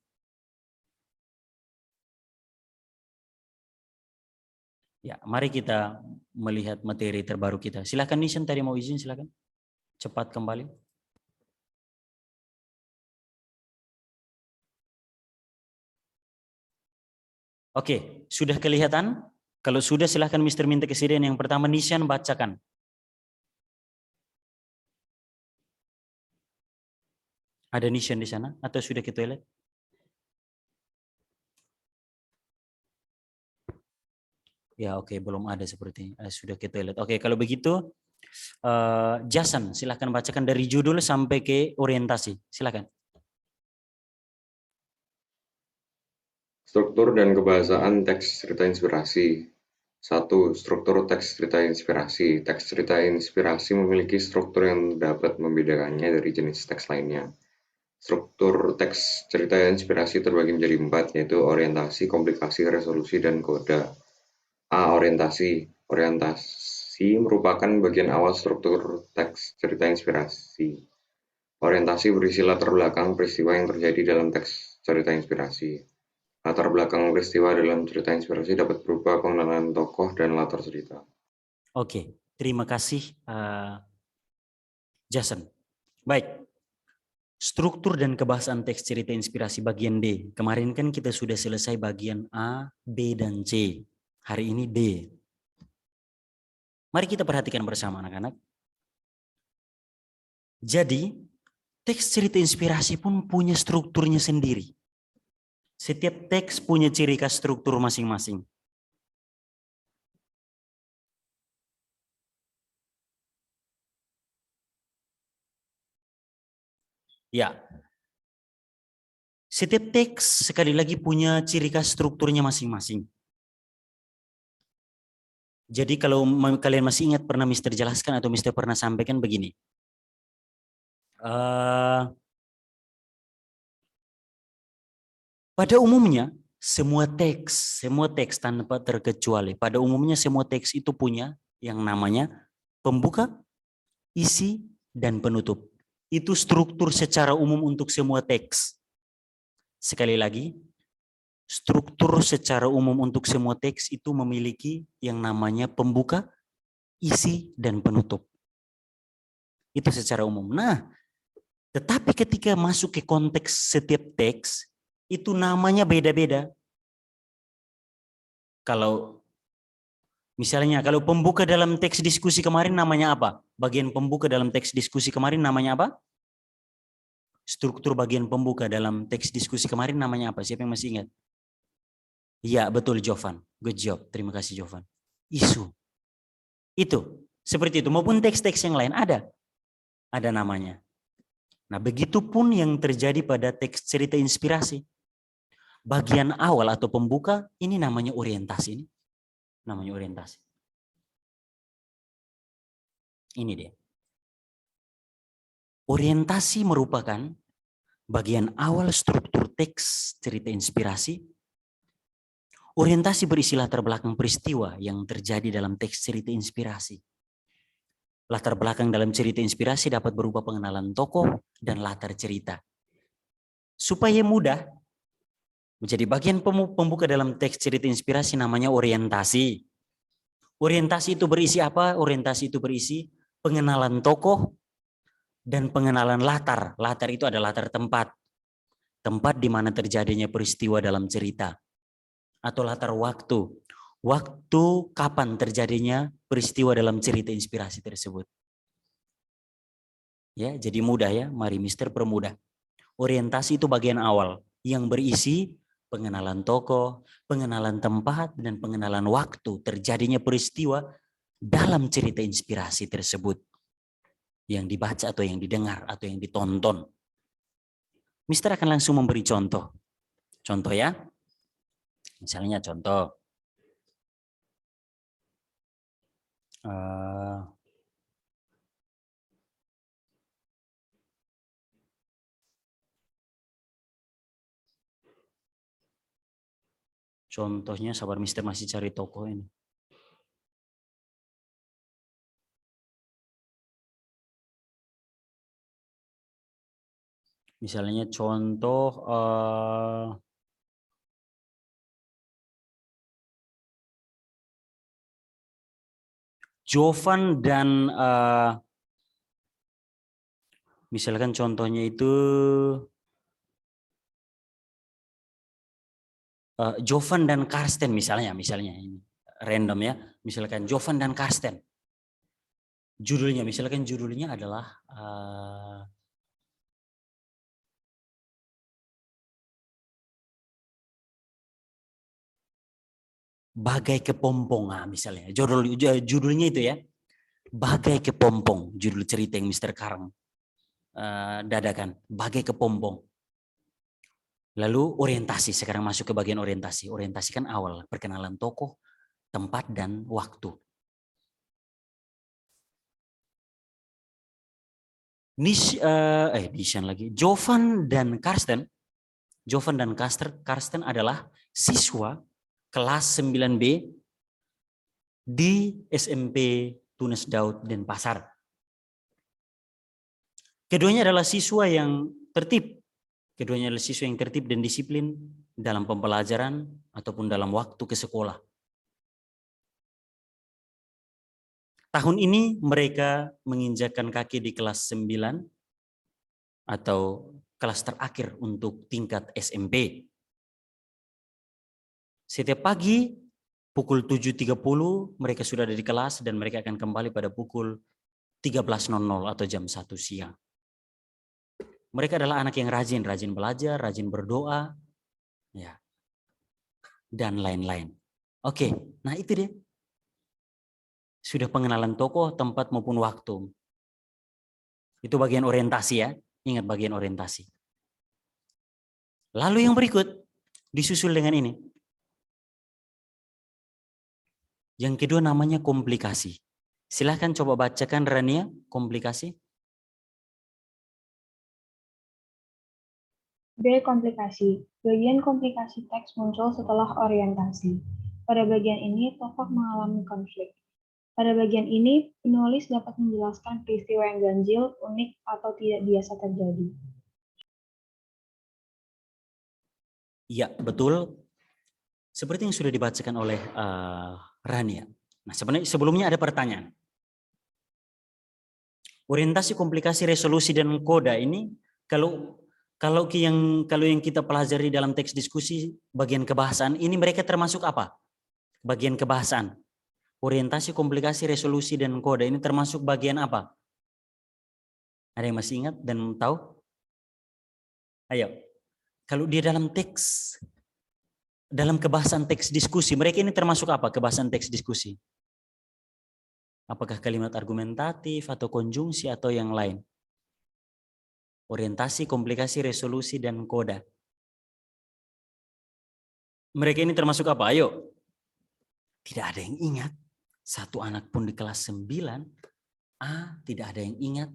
Ya, mari kita melihat materi terbaru kita. Silakan Nishan, tadi mau izin, silakan. Cepat kembali. Oke, sudah kelihatan? Kalau sudah silahkan Mister minta kesediaan. Yang pertama Nishan bacakan. Ada Nishan di sana atau sudah ke toilet? Ya, oke, belum ada seperti sudah ke toilet. Oke, kalau begitu Jason silahkan bacakan dari judul sampai ke orientasi. Silakan. Struktur dan kebahasaan teks cerita inspirasi. 1. Struktur teks cerita inspirasi. Teks cerita inspirasi memiliki struktur yang dapat membedakannya dari jenis teks lainnya. Struktur teks cerita inspirasi terbagi menjadi 4, yaitu orientasi, komplikasi, resolusi, dan koda. A. Orientasi. Orientasi merupakan bagian awal struktur teks cerita inspirasi. Orientasi berisi latar belakang peristiwa yang terjadi dalam teks cerita inspirasi. Latar belakang peristiwa dalam cerita inspirasi dapat berupa pengenalan tokoh dan latar cerita. Oke, terima kasih Jason. Baik, struktur dan kebahasaan teks cerita inspirasi bagian D. Kemarin kan kita sudah selesai bagian A, B, dan C. Hari ini D. Mari kita perhatikan bersama anak-anak. Jadi, teks cerita inspirasi pun punya strukturnya sendiri. Setiap teks punya ciri khas struktur masing-masing. Ya. Setiap teks sekali lagi punya ciri khas strukturnya masing-masing. Jadi kalau kalian masih ingat pernah Mister jelaskan atau Mister pernah sampaikan begini. Pada umumnya semua teks tanpa terkecuali, pada umumnya semua teks itu punya yang namanya pembuka, isi, dan penutup. Itu struktur secara umum untuk semua teks. Sekali lagi, struktur secara umum untuk semua teks itu memiliki yang namanya pembuka, isi, dan penutup. Itu secara umum. Nah, tetapi ketika masuk ke konteks setiap teks, itu namanya beda-beda. Kalau misalnya, kalau pembuka dalam teks diskusi kemarin namanya apa? Bagian pembuka dalam teks diskusi kemarin namanya apa? Struktur bagian pembuka dalam teks diskusi kemarin namanya apa? Siapa yang masih ingat? Iya, betul Jovan. Good job. Terima kasih Jovan. Isu. Itu. Seperti itu. Maupun teks-teks yang lain ada. Ada namanya. Nah, begitupun yang terjadi pada teks cerita inspirasi. Bagian awal atau pembuka, ini namanya orientasi. Ini namanya orientasi. Ini dia. Orientasi merupakan bagian awal struktur teks cerita inspirasi. Orientasi berisi latar belakang peristiwa yang terjadi dalam teks cerita inspirasi. Latar belakang dalam cerita inspirasi dapat berupa pengenalan tokoh dan latar cerita. Supaya mudah, menjadi bagian pembuka dalam teks cerita inspirasi namanya orientasi. Orientasi itu berisi apa? Orientasi itu berisi pengenalan tokoh dan pengenalan latar. Latar itu adalah latar tempat. Tempat di mana terjadinya peristiwa dalam cerita. Atau latar waktu. Waktu kapan terjadinya peristiwa dalam cerita inspirasi tersebut. Ya, jadi mudah ya. Mari Mister permudah. Orientasi itu bagian awal yang berisi pengenalan tokoh, pengenalan tempat, dan pengenalan waktu terjadinya peristiwa dalam cerita inspirasi tersebut. Yang dibaca atau yang didengar atau yang ditonton. Mister akan langsung memberi contoh. Contoh ya. Misalnya contoh. Contohnya sabar Mister masih cari toko ini. Misalnya contoh Jovan dan misalkan contohnya itu Jovan dan Karsten misalnya ini random ya, misalkan Jovan dan Karsten. Misalkan judulnya adalah Bagai Kepompong, misalnya judulnya itu ya, Bagai Kepompong, judul cerita yang Mister Karang dadakan, Bagai Kepompong. Lalu orientasi, sekarang masuk ke bagian orientasi. Orientasi kan awal, perkenalan tokoh, tempat, dan waktu. Jovan dan Karsten adalah siswa kelas 9B di SMP Tunas Daud Denpasar. Keduanya adalah siswa yang tertib. Keduanya adalah siswa yang tertib dan disiplin dalam pembelajaran ataupun dalam waktu ke sekolah. Tahun ini mereka menginjakkan kaki di kelas 9 atau kelas terakhir untuk tingkat SMP. Setiap pagi pukul 7.30 mereka sudah ada di kelas dan mereka akan kembali pada pukul 13.00 atau jam 1 siang. Mereka adalah anak yang rajin belajar, rajin berdoa, ya, dan lain-lain. Oke, nah itu dia. Sudah pengenalan tokoh, tempat maupun waktu. Itu bagian orientasi ya. Ingat bagian orientasi. Lalu yang berikut disusul dengan ini. Yang kedua namanya komplikasi. Silahkan coba bacakan Rania, komplikasi. B. Komplikasi. Bagian komplikasi teks muncul setelah orientasi. Pada bagian ini, tokoh mengalami konflik. Pada bagian ini, penulis dapat menjelaskan peristiwa yang ganjil, unik, atau tidak biasa terjadi. Iya, betul. Seperti yang sudah dibacakan oleh Rania. Nah, sebenarnya sebelumnya ada pertanyaan. Orientasi, komplikasi, resolusi, dan koda ini kalau yang kita pelajari dalam teks diskusi bagian kebahasaan ini mereka termasuk apa? Bagian kebahasaan. Orientasi, komplikasi, resolusi, dan koda ini termasuk bagian apa? Ada yang masih ingat dan tahu? Ayo. Kalau dia dalam teks, dalam kebahasan teks diskusi, mereka ini termasuk apa kebahasan teks diskusi? Apakah kalimat argumentatif atau konjungsi atau yang lain? Orientasi, komplikasi, resolusi, dan koda. Mereka ini termasuk apa? Ayo. Tidak ada yang ingat. Satu anak pun di kelas 9, tidak ada yang ingat.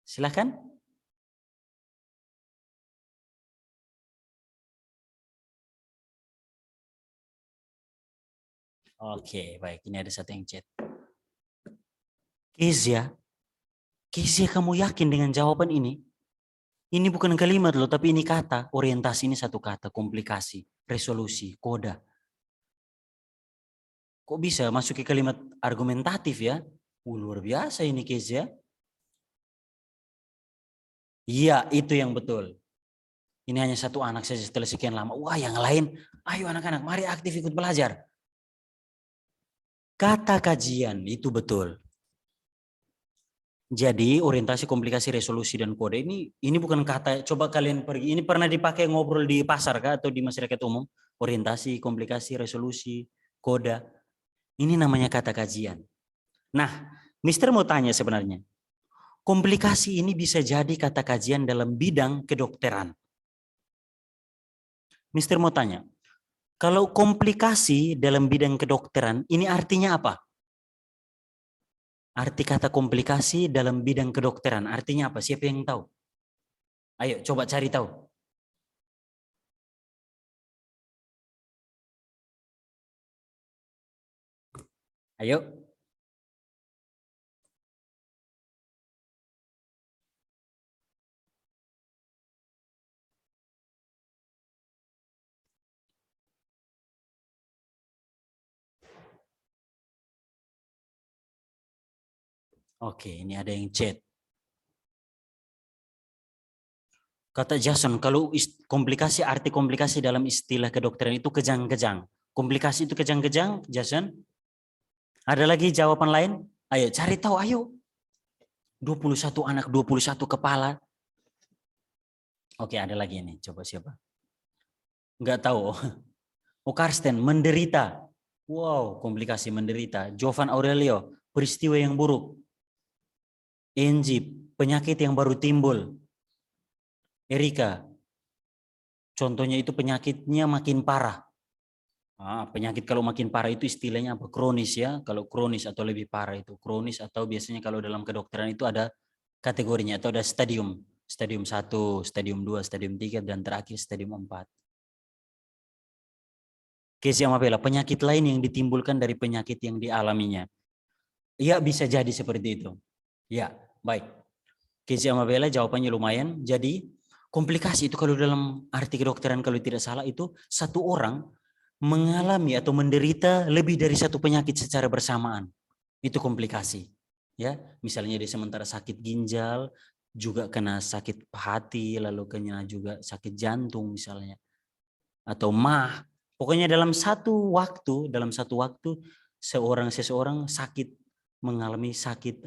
Silakan. Oke, baik. Ini ada satu yang chat. Kezia, kamu yakin dengan jawaban ini? Ini bukan kalimat loh, tapi ini kata. Orientasi ini satu kata, komplikasi, resolusi, koda. Kok bisa masuk ke kalimat argumentatif ya? Luar biasa ini Kezia. Iya, itu yang betul. Ini hanya satu anak saja setelah sekian lama. Wah, yang lain, ayo anak-anak, mari aktif ikut belajar. Kata kajian, itu betul. Jadi orientasi, komplikasi, resolusi, dan kode ini bukan kata, coba kalian pergi, ini pernah dipakai ngobrol di pasar kah atau di masyarakat umum? Orientasi, komplikasi, resolusi, kode. Ini namanya kata kajian. Nah, Mister mau tanya sebenarnya. Komplikasi ini bisa jadi kata kajian dalam bidang kedokteran. Mister mau tanya, kalau komplikasi dalam bidang kedokteran, ini artinya apa? Arti kata komplikasi dalam bidang kedokteran, artinya apa? Siapa yang tahu? Ayo coba cari tahu. Ayo. Oke, ini ada yang chat. Kata Jason, kalau komplikasi, arti komplikasi dalam istilah kedokteran itu kejang-kejang. Komplikasi itu kejang-kejang, Jason? Ada lagi jawaban lain? Ayo cari tahu, ayo. 21 anak, 21 kepala. Oke, ada lagi ini. Coba siapa? Enggak tahu. Oh, Karsten, menderita. Wow, komplikasi menderita. Jovan Aurelio, peristiwa yang buruk. Angie, penyakit yang baru timbul. Erika, contohnya itu penyakitnya makin parah. Penyakit kalau makin parah itu istilahnya apa? Kronis ya. Kalau kronis atau lebih parah itu kronis, atau biasanya kalau dalam kedokteran itu ada kategorinya atau ada stadium. Stadium 1, stadium 2, stadium 3, dan terakhir stadium 4. Kezia Mabela, penyakit lain yang ditimbulkan dari penyakit yang dialaminya. Iya, bisa jadi seperti itu. Ya, baik. Kezia Mabela jawabannya lumayan. Jadi komplikasi itu kalau dalam arti kedokteran kalau tidak salah itu satu orang mengalami atau menderita lebih dari satu penyakit secara bersamaan. Itu komplikasi. Ya, misalnya dia sementara sakit ginjal, juga kena sakit hati, lalu kena juga sakit jantung misalnya. Atau mah. Pokoknya dalam satu waktu seseorang sakit, mengalami sakit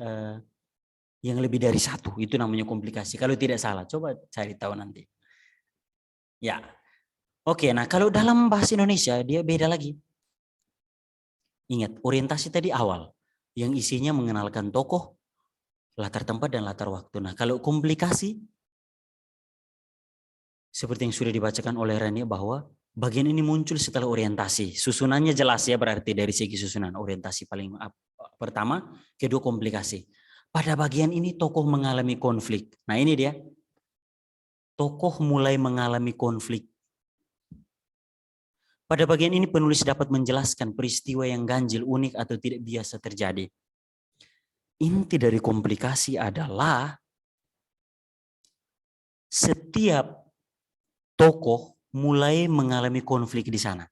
yang lebih dari satu, itu namanya komplikasi. Kalau tidak salah, coba cari tahu nanti. Ya, oke. Nah, kalau dalam bahasa Indonesia dia beda lagi. Ingat, orientasi tadi awal, yang isinya mengenalkan tokoh, latar tempat dan latar waktu. Nah, kalau komplikasi, seperti yang sudah dibacakan oleh Rania bahwa bagian ini muncul setelah orientasi. Susunannya jelas ya, berarti dari segi susunan orientasi paling pertama, kedua komplikasi. Pada bagian ini tokoh mengalami konflik. Nah ini dia. Tokoh mulai mengalami konflik. Pada bagian ini penulis dapat menjelaskan peristiwa yang ganjil, unik atau tidak biasa terjadi. Inti dari komplikasi adalah setiap tokoh mulai mengalami konflik di sana.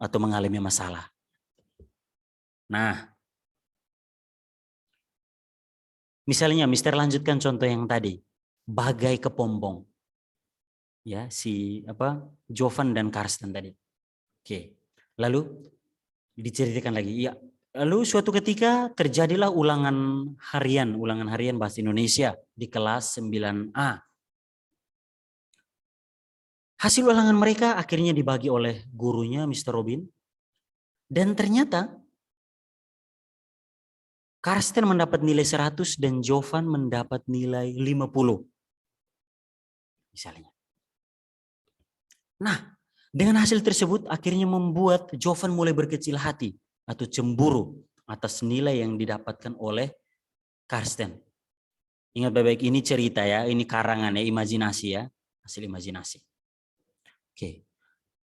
Atau mengalami masalah. Nah, misalnya Mister lanjutkan contoh yang tadi. Bagai kepompong. Ya, Jovan dan Karsten tadi. Oke. Lalu diceritakan lagi. Ya, lalu suatu ketika terjadilah ulangan harian bahasa Indonesia di kelas 9A. Hasil ulangan mereka akhirnya dibagi oleh gurunya Mr. Robin. Dan ternyata Karsten mendapat nilai 100 dan Jovan mendapat nilai 50. Misalnya. Nah, dengan hasil tersebut akhirnya membuat Jovan mulai berkecil hati atau cemburu atas nilai yang didapatkan oleh Karsten. Ingat baik-baik, ini cerita ya, ini karangan ya, imajinasi ya, hasil imajinasi. Oke.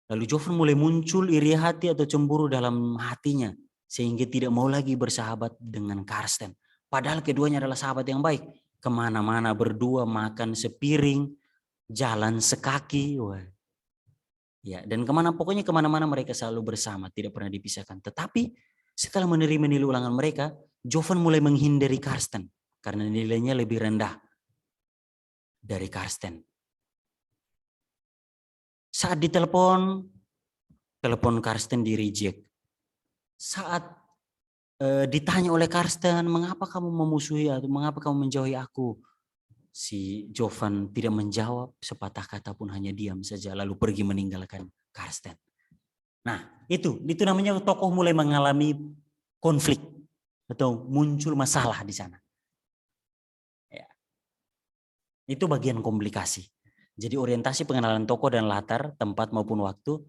Lalu Jovan mulai muncul iri hati atau cemburu dalam hatinya, sehingga tidak mau lagi bersahabat dengan Karsten. Padahal keduanya adalah sahabat yang baik. Kemana-mana berdua, makan sepiring, jalan sekaki. Wah. Ya, dan pokoknya kemana-mana mereka selalu bersama, tidak pernah dipisahkan. Tetapi setelah menerima nilai ulangan mereka, Jovan mulai menghindari Karsten karena nilainya lebih rendah dari Karsten. Saat ditelepon, telepon Karsten di reject. Saat ditanya oleh Karsten, mengapa kamu memusuhi atau mengapa kamu menjauhi aku? Si Jovan tidak menjawab sepatah kata pun, hanya diam saja lalu pergi meninggalkan Karsten. Nah, itu namanya tokoh mulai mengalami konflik atau muncul masalah di sana. Ya. Itu bagian komplikasi. Jadi orientasi pengenalan tokoh dan latar, tempat maupun waktu,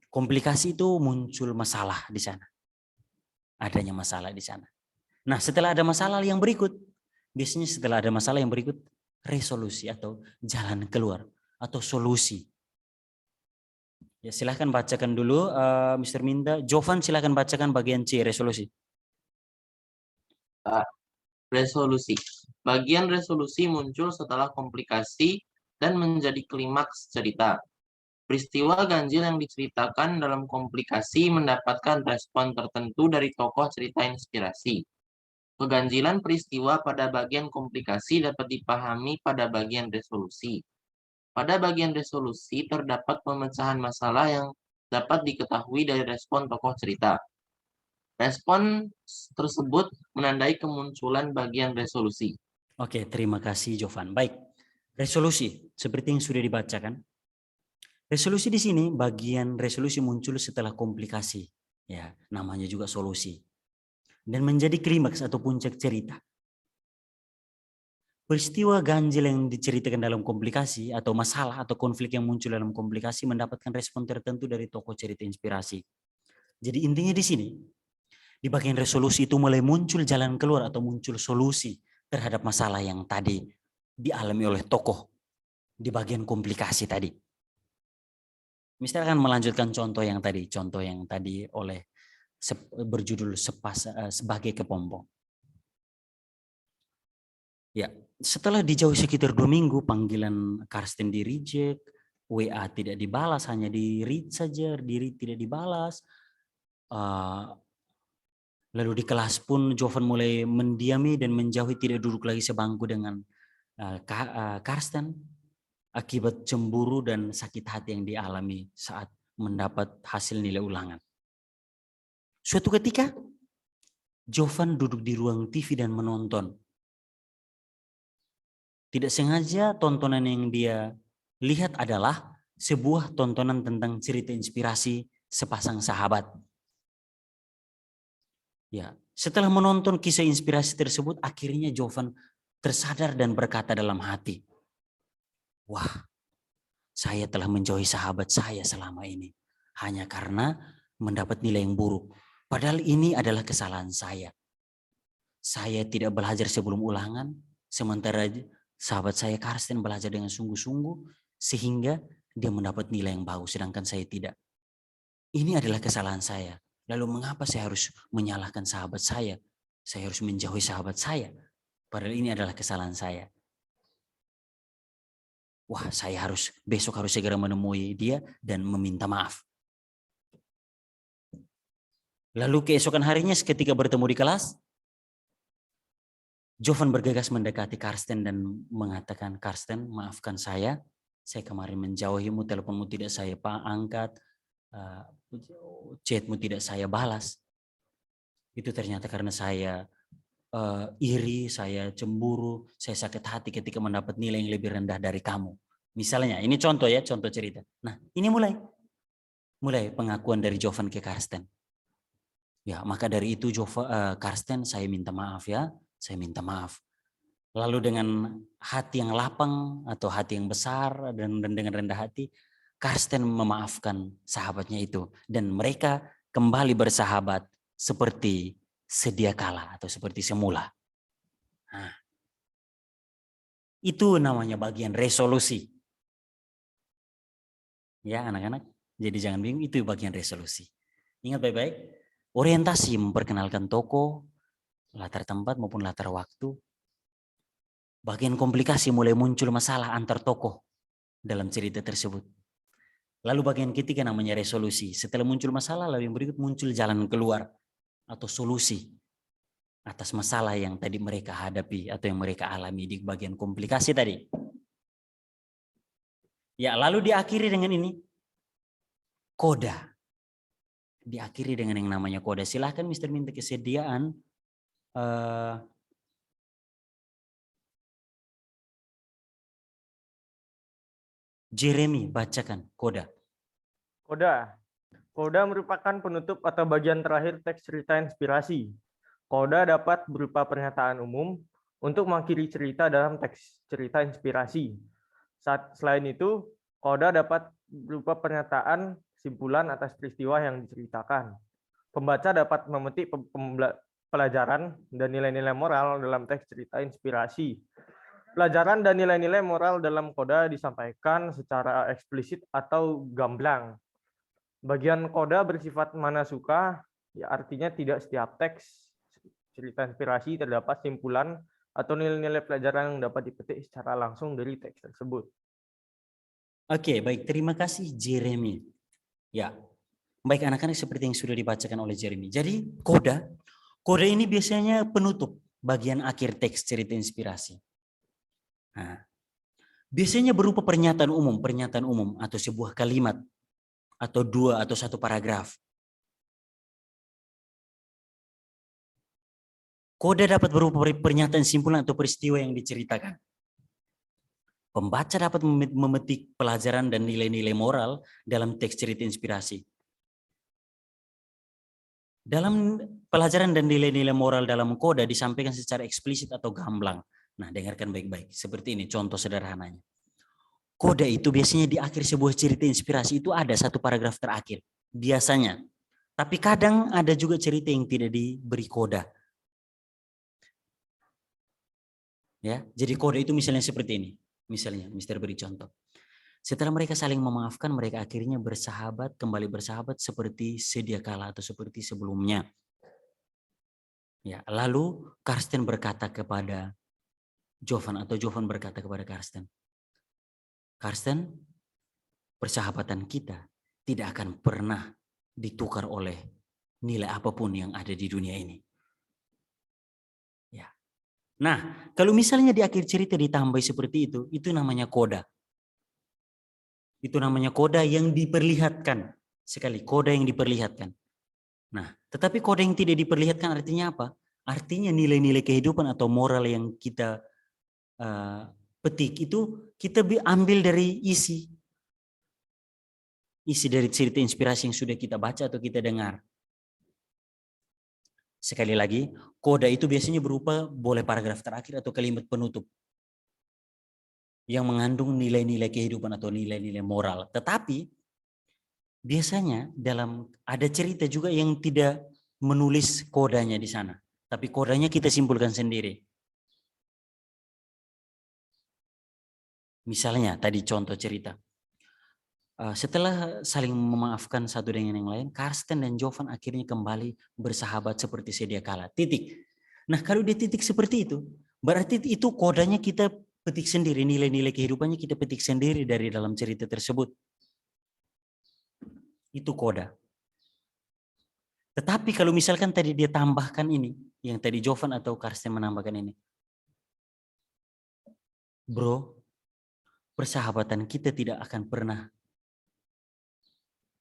komplikasi itu muncul masalah di sana. Adanya masalah di sana. Nah, setelah ada masalah yang berikut, biasanya setelah ada masalah yang berikut, resolusi atau jalan keluar atau solusi. Ya, silahkan bacakan dulu, Mr. Minda. Jovan silahkan bacakan bagian C, resolusi. Resolusi. Bagian resolusi muncul setelah komplikasi dan menjadi klimaks cerita. Peristiwa ganjil yang diceritakan dalam komplikasi mendapatkan respon tertentu dari tokoh cerita inspirasi. Keganjilan peristiwa pada bagian komplikasi dapat dipahami pada bagian resolusi. Pada bagian resolusi terdapat pemecahan masalah yang dapat diketahui dari respon tokoh cerita. Respon tersebut menandai kemunculan bagian resolusi. Oke, terima kasih Jovan. Baik, resolusi seperti yang sudah dibacakan. Resolusi di sini, bagian resolusi muncul setelah komplikasi. Ya, namanya juga solusi. Dan menjadi klimaks atau puncak cerita. Peristiwa ganjil yang diceritakan dalam komplikasi atau masalah atau konflik yang muncul dalam komplikasi mendapatkan respon tertentu dari tokoh cerita inspirasi. Jadi intinya di sini, di bagian resolusi itu mulai muncul jalan keluar atau muncul solusi terhadap masalah yang tadi dialami oleh tokoh di bagian komplikasi tadi. Mister akan melanjutkan contoh yang tadi oleh berjudul sebagai kepompong. Ya, setelah dijauhi sekitar 2 minggu, panggilan Karsten di reject, WA tidak dibalas, hanya di read saja, tidak dibalas. Lalu di kelas pun Jovan mulai mendiami dan menjauhi, tidak duduk lagi sebangku dengan Karsten akibat cemburu dan sakit hati yang dialami saat mendapat hasil nilai ulangan. Suatu ketika, Jovan duduk di ruang TV dan menonton. Tidak sengaja tontonan yang dia lihat adalah sebuah tontonan tentang cerita inspirasi sepasang sahabat. Ya, setelah menonton kisah inspirasi tersebut, akhirnya Jovan tersadar dan berkata dalam hati, wah, saya telah menjauhi sahabat saya selama ini hanya karena mendapat nilai yang buruk. Padahal ini adalah kesalahan saya. Saya tidak belajar sebelum ulangan, sementara sahabat saya Karsten belajar dengan sungguh-sungguh sehingga dia mendapat nilai yang bagus, sedangkan saya tidak. Ini adalah kesalahan saya. Lalu mengapa saya harus menyalahkan sahabat saya? Saya harus menjauhi sahabat saya. Padahal ini adalah kesalahan saya. Wah, saya besok harus segera menemui dia dan meminta maaf. Lalu keesokan harinya ketika bertemu di kelas, Jovan bergegas mendekati Karsten dan mengatakan, Karsten, maafkan saya kemarin menjauhimu, teleponmu tidak saya angkat, chatmu tidak saya balas. Itu ternyata karena saya iri, saya cemburu, saya sakit hati ketika mendapat nilai yang lebih rendah dari kamu. Misalnya, ini contoh ya, contoh cerita. Nah, ini mulai pengakuan dari Jovan ke Karsten. Ya, maka dari itu Karsten, saya minta maaf ya. Saya minta maaf. Lalu dengan hati yang lapang atau hati yang besar dan dengan rendah hati, Karsten memaafkan sahabatnya itu. Dan mereka kembali bersahabat seperti sedia kala atau seperti semula. Nah, Itu namanya bagian resolusi. Ya anak-anak, jadi jangan bingung, itu bagian resolusi. Ingat baik-baik, orientasi memperkenalkan tokoh, latar tempat maupun latar waktu. Bagian komplikasi mulai muncul masalah antar tokoh dalam cerita tersebut. Lalu bagian ketiga namanya resolusi. Setelah muncul masalah, lalu yang berikut muncul jalan keluar atau solusi atas masalah yang tadi mereka hadapi atau yang mereka alami di bagian komplikasi tadi. Ya, lalu diakhiri dengan ini, koda. Diakhiri dengan yang namanya koda. Silahkan Mister minta kesediaan Jeremy bacakan koda. Koda. Koda merupakan penutup atau bagian terakhir teks cerita inspirasi. Koda dapat berupa pernyataan umum untuk mengakhiri cerita dalam teks cerita inspirasi. Selain itu, koda dapat berupa pernyataan simpulan atas peristiwa yang diceritakan. Pembaca dapat memetik pelajaran dan nilai-nilai moral dalam teks cerita inspirasi. Pelajaran dan nilai-nilai moral dalam koda disampaikan secara eksplisit atau gamblang. Bagian koda bersifat mana suka, ya artinya tidak setiap teks cerita inspirasi terdapat simpulan atau nilai-nilai pelajaran yang dapat dipetik secara langsung dari teks tersebut. Oke, baik. Terima kasih Jeremy. Ya, baik anak-anak seperti yang sudah dibacakan oleh Jeremy. Jadi koda ini biasanya penutup bagian akhir teks cerita inspirasi. Nah, biasanya berupa pernyataan umum atau sebuah kalimat atau dua atau satu paragraf. Koda dapat berupa pernyataan simpulan atau peristiwa yang diceritakan. Pembaca dapat memetik pelajaran dan nilai-nilai moral dalam teks cerita inspirasi. Dalam pelajaran dan nilai-nilai moral dalam koda disampaikan secara eksplisit atau gamblang. Nah, dengarkan baik-baik. Seperti ini contoh sederhananya. Koda itu biasanya di akhir sebuah cerita inspirasi itu ada satu paragraf terakhir. Biasanya. Tapi kadang ada juga cerita yang tidak diberi koda. Ya, jadi koda itu misalnya seperti ini. Misalnya, Mister beri contoh. Setelah mereka saling memaafkan, mereka akhirnya kembali bersahabat seperti sedia kala atau seperti sebelumnya. Ya, lalu Karsten berkata kepada Jovan atau Jovan berkata kepada Karsten, Karsten, persahabatan kita tidak akan pernah ditukar oleh nilai apapun yang ada di dunia ini. Ya. Nah, kalau misalnya di akhir cerita ditambah seperti itu namanya koda. Itu namanya koda yang diperlihatkan. Sekali, koda yang diperlihatkan. Nah, tetapi koda yang tidak diperlihatkan artinya apa? Artinya nilai-nilai kehidupan atau moral yang kita petik itu kita ambil dari isi dari cerita inspirasi yang sudah kita baca atau kita dengar. Sekali lagi, koda itu biasanya berupa boleh paragraf terakhir atau kalimat penutup yang mengandung nilai-nilai kehidupan atau nilai-nilai moral. Tetapi biasanya ada cerita juga yang tidak menulis kodanya di sana, tapi kodanya kita simpulkan sendiri. Misalnya tadi contoh cerita. Setelah saling memaafkan satu dengan yang lain, Karsten dan Jovan akhirnya kembali bersahabat seperti sedia kala. Titik. Nah, kalau di titik seperti itu, berarti itu kodanya kita petik sendiri, nilai-nilai kehidupannya kita petik sendiri dari dalam cerita tersebut. Itu koda. Tetapi kalau misalkan tadi dia tambahkan ini, yang tadi Jovan atau Karsten menambahkan ini. Bro, persahabatan kita tidak akan pernah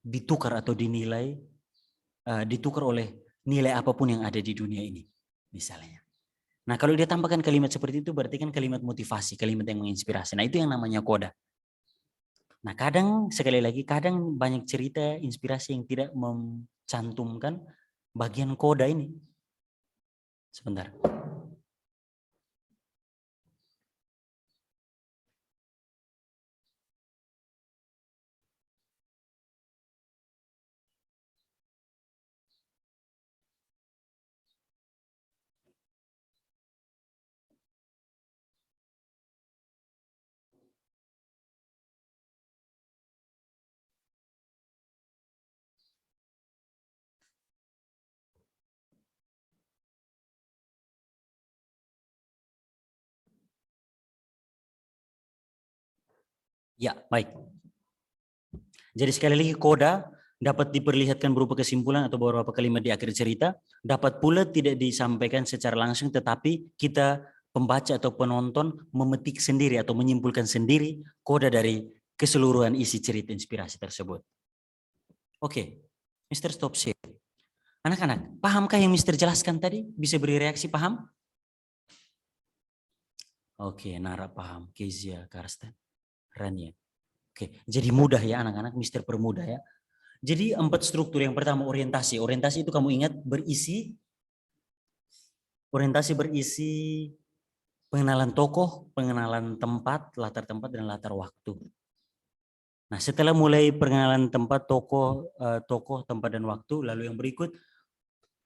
ditukar atau ditukar oleh nilai apapun yang ada di dunia ini, misalnya. Nah, kalau dia tambahkan kalimat seperti itu berarti kan kalimat motivasi, kalimat yang menginspirasi. Nah, itu yang namanya koda. Nah, sekali lagi kadang banyak cerita inspirasi yang tidak mencantumkan bagian koda ini. Sebentar. Ya, baik. Jadi sekali lagi koda dapat diperlihatkan berupa kesimpulan atau beberapa kalimat di akhir cerita, dapat pula tidak disampaikan secara langsung tetapi kita pembaca atau penonton memetik sendiri atau menyimpulkan sendiri koda dari keseluruhan isi cerita inspirasi tersebut. Oke, Mr. Stopshare. Anak-anak, pahamkah yang Mr. jelaskan tadi? Bisa beri reaksi paham? Oke, Nara paham. Kezia, Karsten, Rania. Oke, jadi mudah ya anak-anak, Mr. permudah ya. Jadi 4 struktur. Yang pertama orientasi. Orientasi itu kamu ingat berisi pengenalan tokoh, pengenalan tempat, latar tempat dan latar waktu. Nah, setelah mulai pengenalan tempat, tokoh, tempat dan waktu, lalu yang berikut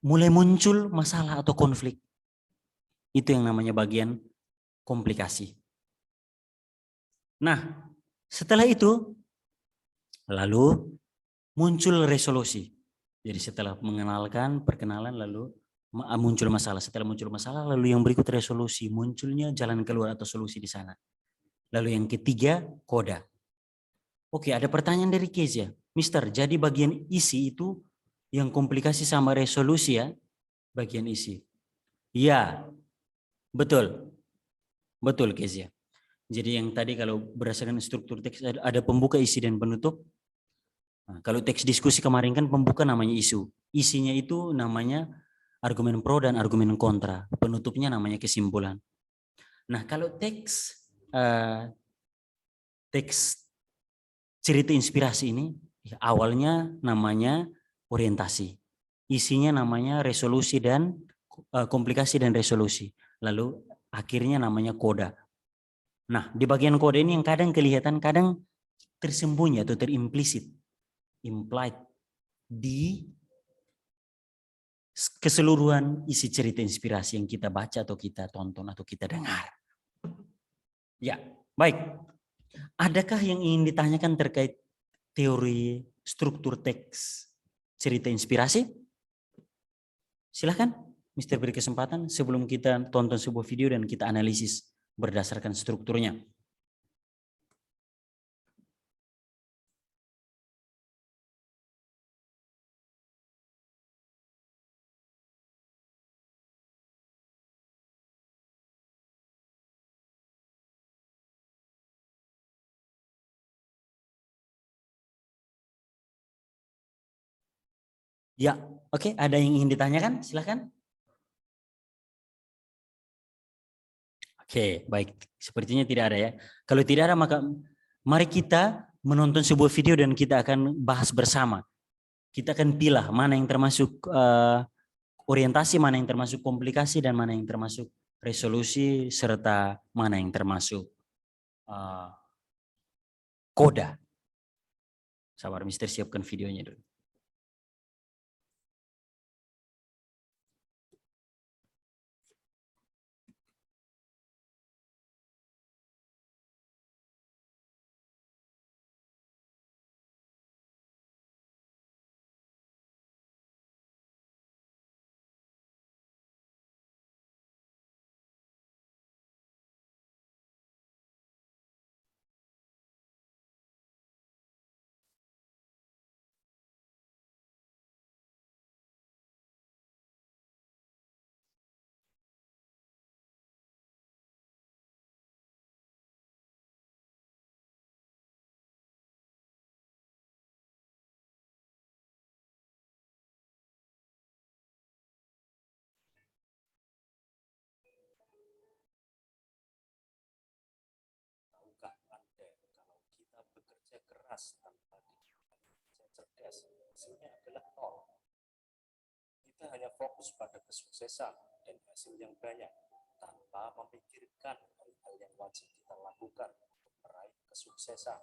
mulai muncul masalah atau konflik. Itu yang namanya bagian komplikasi. Nah, setelah itu lalu muncul resolusi. Jadi setelah mengenalkan, perkenalan, lalu muncul masalah. Setelah muncul masalah, lalu yang berikut resolusi. Munculnya jalan keluar atau solusi di sana. Lalu yang ketiga, koda. Oke, ada pertanyaan dari Kezia. Mister, jadi bagian isi itu yang komplikasi sama resolusi ya? Bagian isi. Iya, betul. Betul Kezia. Jadi yang tadi kalau berdasarkan struktur teks ada pembuka, isi, dan penutup. Nah, kalau teks diskusi kemarin kan pembuka namanya isu. Isinya itu namanya argumen pro dan argumen kontra. Penutupnya namanya kesimpulan. Nah, kalau teks cerita inspirasi ini ya, awalnya namanya orientasi. Isinya namanya resolusi dan komplikasi dan resolusi. Lalu akhirnya namanya koda. Nah, di bagian kode ini yang kadang kelihatan, kadang tersembunyi atau terimplisit, implied di keseluruhan isi cerita inspirasi yang kita baca atau kita tonton atau kita dengar. Ya, baik. Adakah yang ingin ditanyakan terkait teori struktur teks cerita inspirasi? Silahkan, Mister beri kesempatan sebelum kita tonton sebuah video dan kita analisis berdasarkan strukturnya. Ya, oke, ada yang ingin ditanyakan? Silahkan. Oke, baik. Sepertinya tidak ada ya. Kalau tidak ada, maka mari kita menonton sebuah video dan kita akan bahas bersama. Kita akan pilih mana yang termasuk orientasi, mana yang termasuk komplikasi, dan mana yang termasuk resolusi, serta mana yang termasuk koda. Sabar, Mister siapkan videonya dulu. Tahukah Anda kalau kita bekerja keras tanpa bekerja cerdas, hasilnya adalah nol. Kita hanya fokus pada kesuksesan dan hasil yang banyak tanpa memikirkan hal-hal yang wajib kita lakukan untuk meraih kesuksesan.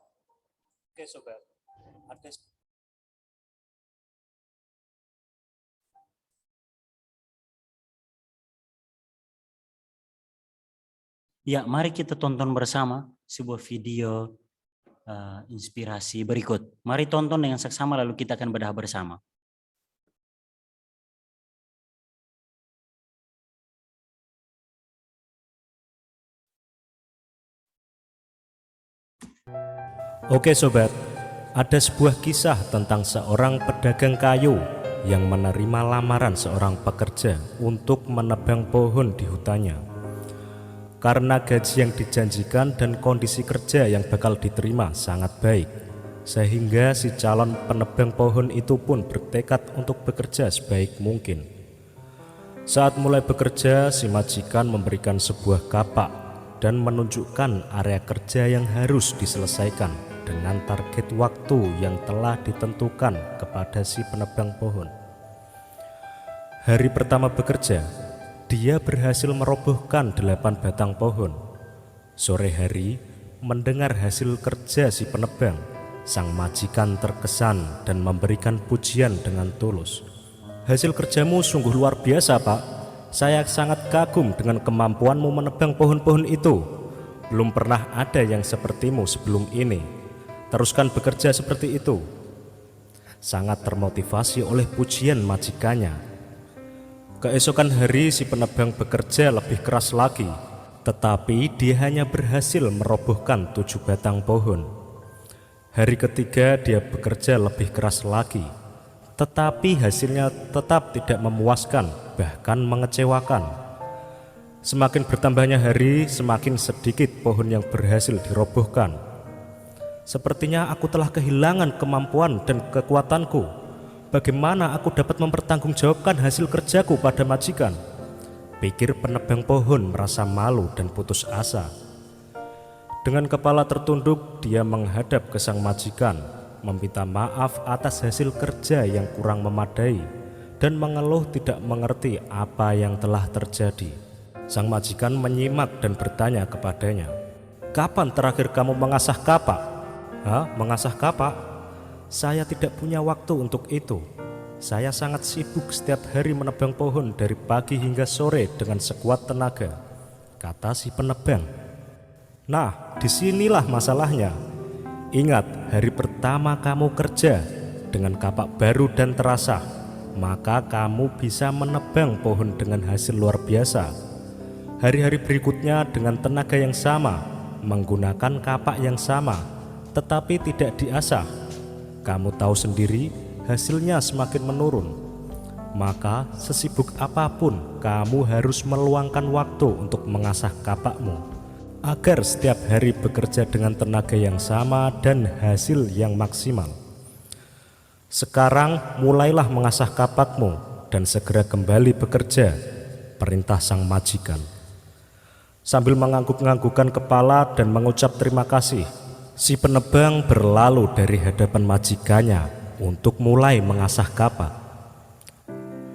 Oke sobat, ada ya, mari kita tonton bersama sebuah video inspirasi berikut. Mari tonton dengan seksama lalu kita akan bedah bersama. Oke sobat, ada sebuah kisah tentang seorang pedagang kayu yang menerima lamaran seorang pekerja untuk menebang pohon di hutannya. Karena gaji yang dijanjikan dan kondisi kerja yang bakal diterima sangat baik, sehingga si calon penebang pohon itu pun bertekad untuk bekerja sebaik mungkin. Saat mulai bekerja, si majikan memberikan sebuah kapak dan menunjukkan area kerja yang harus diselesaikan dengan target waktu yang telah ditentukan kepada si penebang pohon. Hari pertama bekerja, dia berhasil merobohkan 8 batang pohon. Sore hari, mendengar hasil kerja si penebang, sang majikan terkesan dan memberikan pujian dengan tulus. Hasil kerjamu sungguh luar biasa, Pak. Saya sangat kagum dengan kemampuanmu menebang pohon-pohon itu. Belum pernah ada yang sepertimu sebelum ini. Teruskan bekerja seperti itu. Sangat termotivasi oleh pujian majikannya. Keesokan hari si penebang bekerja lebih keras lagi, tetapi dia hanya berhasil merobohkan 7 batang pohon. Hari ketiga dia bekerja lebih keras lagi, tetapi hasilnya tetap tidak memuaskan, bahkan mengecewakan. Semakin bertambahnya hari, semakin sedikit pohon yang berhasil dirobohkan. Sepertinya aku telah kehilangan kemampuan dan kekuatanku. Bagaimana aku dapat mempertanggungjawabkan hasil kerjaku pada majikan? Pikir penebang pohon merasa malu dan putus asa. Dengan kepala tertunduk, dia menghadap ke sang majikan, meminta maaf atas hasil kerja yang kurang memadai, dan mengeluh tidak mengerti apa yang telah terjadi. Sang majikan menyimak dan bertanya kepadanya, "Kapan terakhir kamu mengasah kapak?" "Hah, mengasah kapak? Saya tidak punya waktu untuk itu. Saya sangat sibuk setiap hari menebang pohon dari pagi hingga sore dengan sekuat tenaga," kata si penebang. Nah, disinilah masalahnya. Ingat, hari pertama kamu kerja dengan kapak baru dan terasah, maka kamu bisa menebang pohon dengan hasil luar biasa. Hari-hari berikutnya dengan tenaga yang sama, menggunakan kapak yang sama, tetapi tidak diasah, kamu tahu sendiri hasilnya semakin menurun. Maka sesibuk apapun kamu harus meluangkan waktu untuk mengasah kapakmu, agar setiap hari bekerja dengan tenaga yang sama dan hasil yang maksimal. Sekarang mulailah mengasah kapakmu dan segera kembali bekerja, perintah sang majikan. Sambil mengangguk-anggukkan kepala dan mengucap terima kasih, si penebang berlalu dari hadapan majikannya untuk mulai mengasah kapak.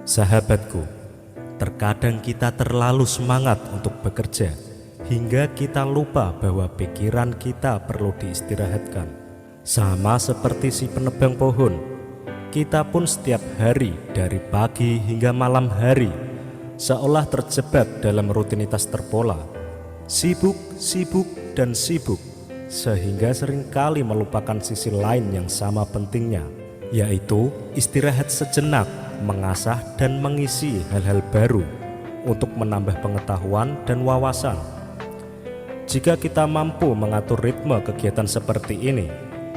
Sahabatku, terkadang kita terlalu semangat untuk bekerja hingga kita lupa bahwa pikiran kita perlu diistirahatkan. Sama seperti si penebang pohon, kita pun setiap hari dari pagi hingga malam hari seolah terjebak dalam rutinitas terpola. Sibuk, sibuk, dan sibuk, sehingga seringkali melupakan sisi lain yang sama pentingnya, yaitu istirahat sejenak, mengasah dan mengisi hal-hal baru untuk menambah pengetahuan dan wawasan. Jika kita mampu mengatur ritme kegiatan seperti ini,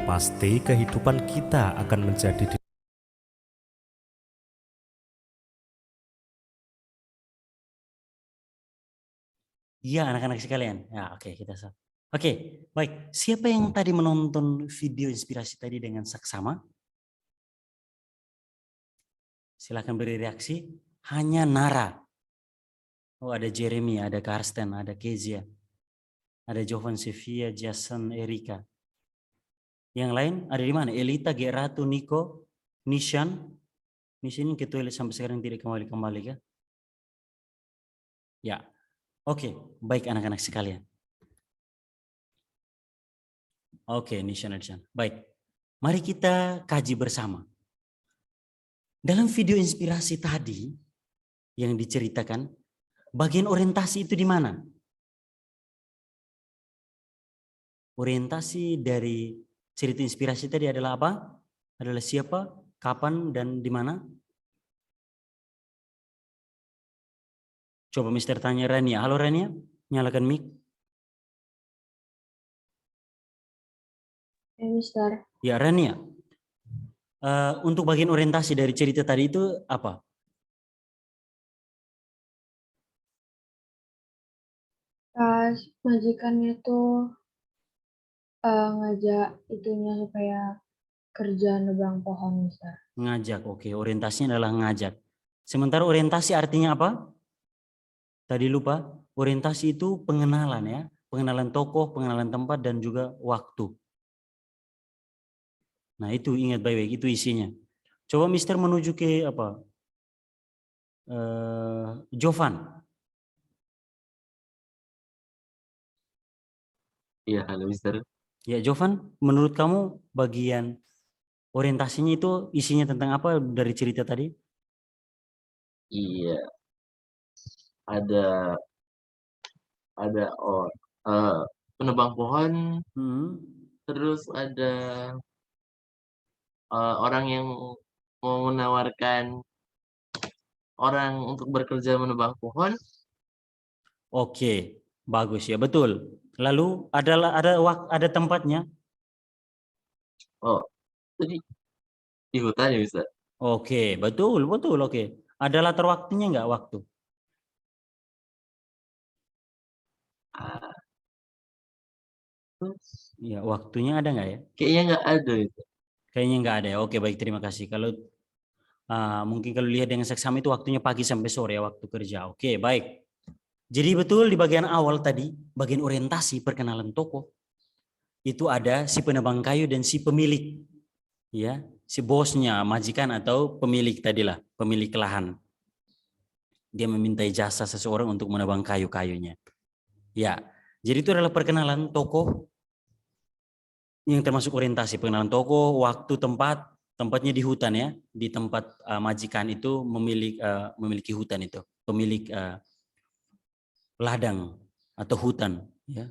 pasti kehidupan kita akan menjadi Iya anak-anak sekalian. Ya, oke, kita sah. Oke, baik. Siapa yang tadi menonton video inspirasi tadi dengan saksama? Silakan beri reaksi. Hanya Nara. Oh, ada Jeremy, ada Karsten, ada Kezia, ada Jovan, Sevilla, Jason, Erika. Yang lain ada di mana? Elita, Geratu, Niko, Nishan. Nishan ke toilet sampai sekarang tidak kembali kah? Ya. Oke, baik anak-anak sekalian. Oke, Nishan. Baik. Mari kita kaji bersama. Dalam video inspirasi tadi yang diceritakan, bagian orientasi itu di mana? Orientasi dari cerita inspirasi tadi adalah apa? Adalah siapa, kapan, dan di mana? Coba Mister tanya Rania. Halo Rania, nyalakan mic. Ya, Mister. Ya, Rania. Untuk bagian orientasi dari cerita tadi itu apa? Pas majikannya tuh ngajak itunya supaya kerja nebang pohon, Mister. Ngajak, oke. Orientasinya adalah ngajak. Sementara orientasi artinya apa? Tadi lupa. Orientasi itu pengenalan ya. Pengenalan tokoh, pengenalan tempat, dan juga waktu. Nah itu ingat baik-baik, itu isinya. Coba Mister menuju ke apa? Jovan. Iya, halo Mister. Ya Jovan, menurut kamu bagian orientasinya itu isinya tentang apa dari cerita tadi? Iya, ada penebang pohon, terus ada orang yang mau menawarkan orang untuk bekerja menebang pohon. Oke, bagus ya, betul. Lalu ada tempatnya. Oh, tadi di hutan ya Mister? Oke, betul, oke. Ada latar waktunya nggak waktu? Ya, waktunya ada nggak ya? Kayaknya nggak ada itu. Kayaknya nggak ada ya. Oke, baik, terima kasih. Kalau mungkin kalau lihat dengan seksama itu waktunya pagi sampai sore ya, waktu kerja. Oke, baik. Jadi betul di bagian awal tadi, bagian orientasi perkenalan toko, itu ada si penebang kayu dan si pemilik, ya, si bosnya, majikan atau pemilik tadilah, pemilik lahan. Dia memintai jasa seseorang untuk menebang kayu-kayunya. Ya, jadi itu adalah perkenalan toko yang termasuk orientasi, pengenalan toko, waktu, tempat. Tempatnya di hutan ya, di tempat majikan itu memiliki hutan itu, pemilik ladang atau hutan ya,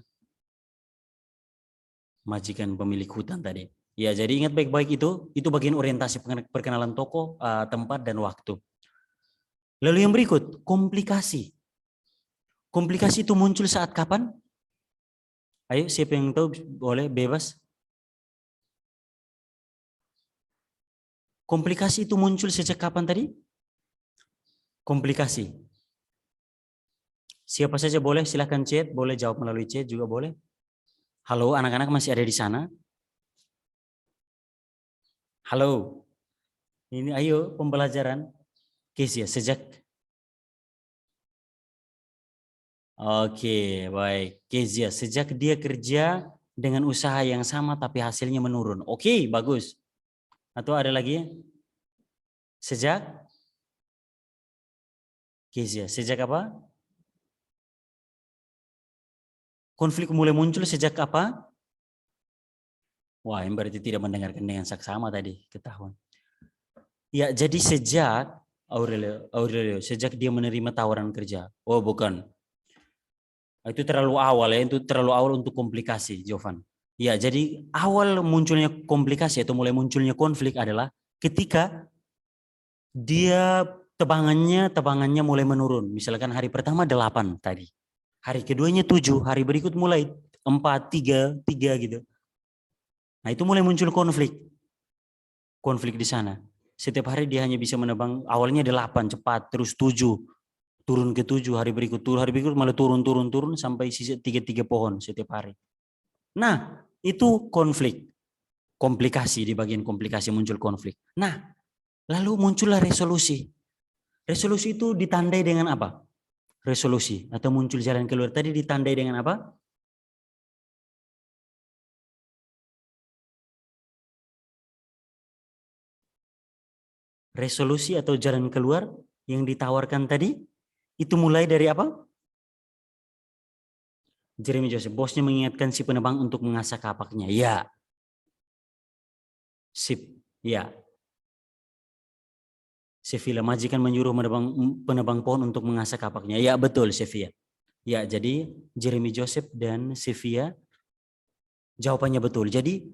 majikan pemilik hutan tadi ya. Jadi ingat baik-baik, itu bagian orientasi perkenalan toko, tempat, dan waktu. Lalu yang berikut, komplikasi. Komplikasi itu muncul saat kapan? Ayo, siapa yang tahu boleh bebas. Komplikasi itu muncul sejak kapan tadi? Komplikasi. Siapa saja boleh, silahkan chat, boleh jawab melalui chat juga boleh. Halo, anak-anak masih ada di sana? Halo. Ini ayo pembelajaran. Kezia, sejak. Oke, baik. Kezia, sejak dia kerja dengan usaha yang sama tapi hasilnya menurun. Oke, bagus. Atau ada lagi? Sejak? Kezia, sejak apa? Konflik mulai muncul sejak apa? Wah, yang berarti tidak mendengarkan dengan saksama tadi, ketahuan. Ya, jadi sejak Aurelio, sejak dia menerima tawaran kerja. Oh, bukan. Itu terlalu awal ya, itu terlalu awal untuk komplikasi, Jovan. Ya, jadi awal munculnya komplikasi atau mulai munculnya konflik adalah ketika dia tebangannya mulai menurun. Misalkan hari pertama 8 tadi. Hari keduanya 7, hari berikut mulai 4, 3 gitu. Nah, itu mulai muncul konflik. Konflik di sana. Setiap hari dia hanya bisa menebang, awalnya 8 cepat, terus 7. Turun ke 7, hari berikut malah turun sampai sisa 3 pohon setiap hari. Nah, itu konflik. Komplikasi, di bagian komplikasi muncul konflik. Nah, lalu muncullah resolusi. Resolusi itu ditandai dengan apa? Resolusi atau muncul jalan keluar tadi ditandai dengan apa? Resolusi atau jalan keluar yang ditawarkan tadi itu mulai dari apa? Jeremy Joseph, bosnya mengingatkan si penebang untuk mengasah kapaknya. Ya. Sip, ya. Sevilla, majikan menyuruh penebang pohon untuk mengasah kapaknya. Ya, betul, Sevilla. Ya, jadi Jeremy Joseph dan Sevilla jawabannya betul. Jadi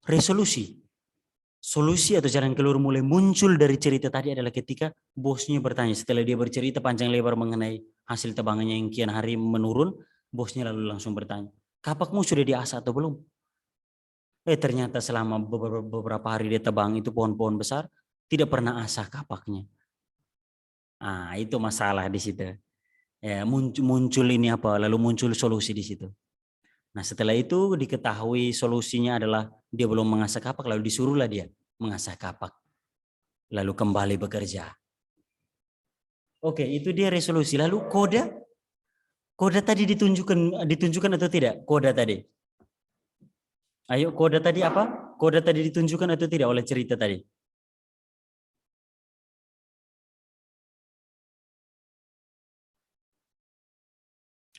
resolusi, solusi atau jalan keluar mulai muncul dari cerita tadi adalah ketika bosnya bertanya, setelah dia bercerita panjang lebar mengenai hasil tebangannya yang kian hari menurun, bosnya lalu langsung bertanya, kapakmu sudah diasah atau belum? Ternyata selama beberapa hari dia tebang itu pohon-pohon besar, tidak pernah asah kapaknya. Ah, itu masalah di situ. Ya, muncul ini apa? Lalu muncul solusi di situ. Nah, setelah itu diketahui solusinya adalah dia belum mengasah kapak, lalu disuruhlah dia mengasah kapak. Lalu kembali bekerja. Oke, itu dia resolusi. Lalu koda tadi ditunjukkan atau tidak? Koda tadi. Ayo, koda tadi apa? Koda tadi ditunjukkan atau tidak oleh cerita tadi?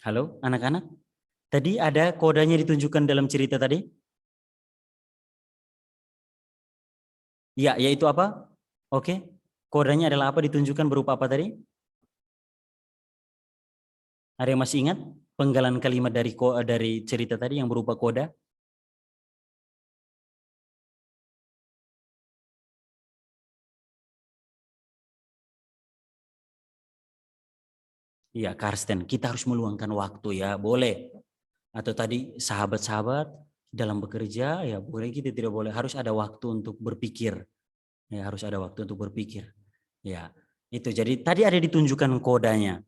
Halo, anak-anak? Tadi ada kodanya ditunjukkan dalam cerita tadi? Ya, yaitu apa? Oke. Kodenya adalah apa, ditunjukkan berupa apa tadi? Ada yang masih ingat penggalan kalimat dari cerita tadi yang berupa koda? Iya, Karsten, kita harus meluangkan waktu ya, boleh. Atau tadi sahabat-sahabat dalam bekerja, ya boleh, kita tidak boleh, harus ada waktu untuk berpikir. Ya, harus ada waktu untuk berpikir. Ya, itu. Jadi tadi ada ditunjukkan kodanya.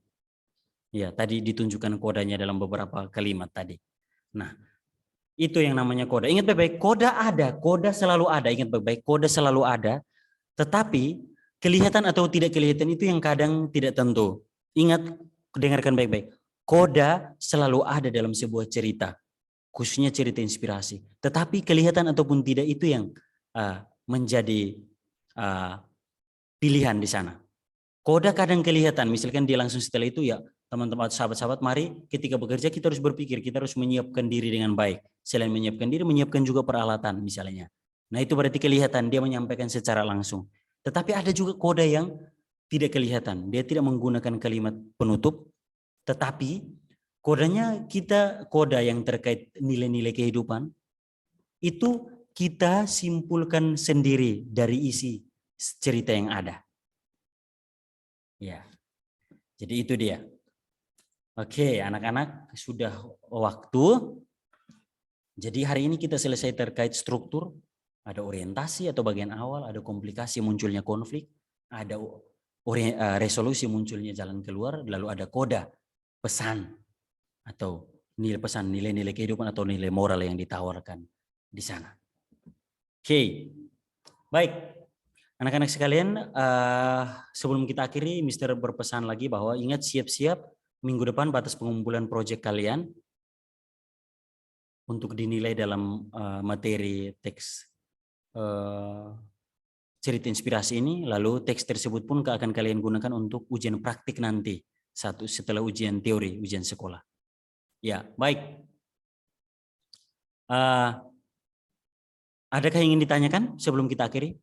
Ya, tadi ditunjukkan kodanya dalam beberapa kalimat tadi. Nah, itu yang namanya koda. Ingat baik-baik, koda ada, koda selalu ada. Ingat baik-baik, koda selalu ada. Tetapi kelihatan atau tidak kelihatan itu yang kadang tidak tentu. Ingat, dengarkan baik-baik. Koda selalu ada dalam sebuah cerita, khususnya cerita inspirasi. Tetapi kelihatan ataupun tidak itu yang menjadi pilihan di sana. Koda kadang kelihatan, misalkan dia langsung setelah itu, ya teman-teman sahabat-sahabat, mari ketika bekerja kita harus berpikir, kita harus menyiapkan diri dengan baik. Selain menyiapkan diri, menyiapkan juga peralatan misalnya. Nah, itu berarti kelihatan dia menyampaikan secara langsung. Tetapi ada juga koda yang tidak kelihatan. Dia tidak menggunakan kalimat penutup, tetapi kodanya koda yang terkait nilai-nilai kehidupan, itu kita simpulkan sendiri dari isi cerita yang ada. Ya, jadi itu dia. Oke, anak-anak, sudah waktu. Jadi hari ini kita selesai terkait struktur, ada orientasi atau bagian awal, ada komplikasi munculnya konflik, ada resolusi munculnya jalan keluar, lalu ada koda, pesan atau nilai pesan, nilai-nilai kehidupan atau nilai moral yang ditawarkan di sana. Oke, baik. Anak-anak sekalian, sebelum kita akhiri, Mister berpesan lagi bahwa ingat siap-siap minggu depan batas pengumpulan proyek kalian untuk dinilai dalam materi teks cerita inspirasi ini, lalu teks tersebut pun akan kalian gunakan untuk ujian praktik nanti, setelah ujian teori, ujian sekolah. Ya, baik. Adakah yang ingin ditanyakan sebelum kita akhiri?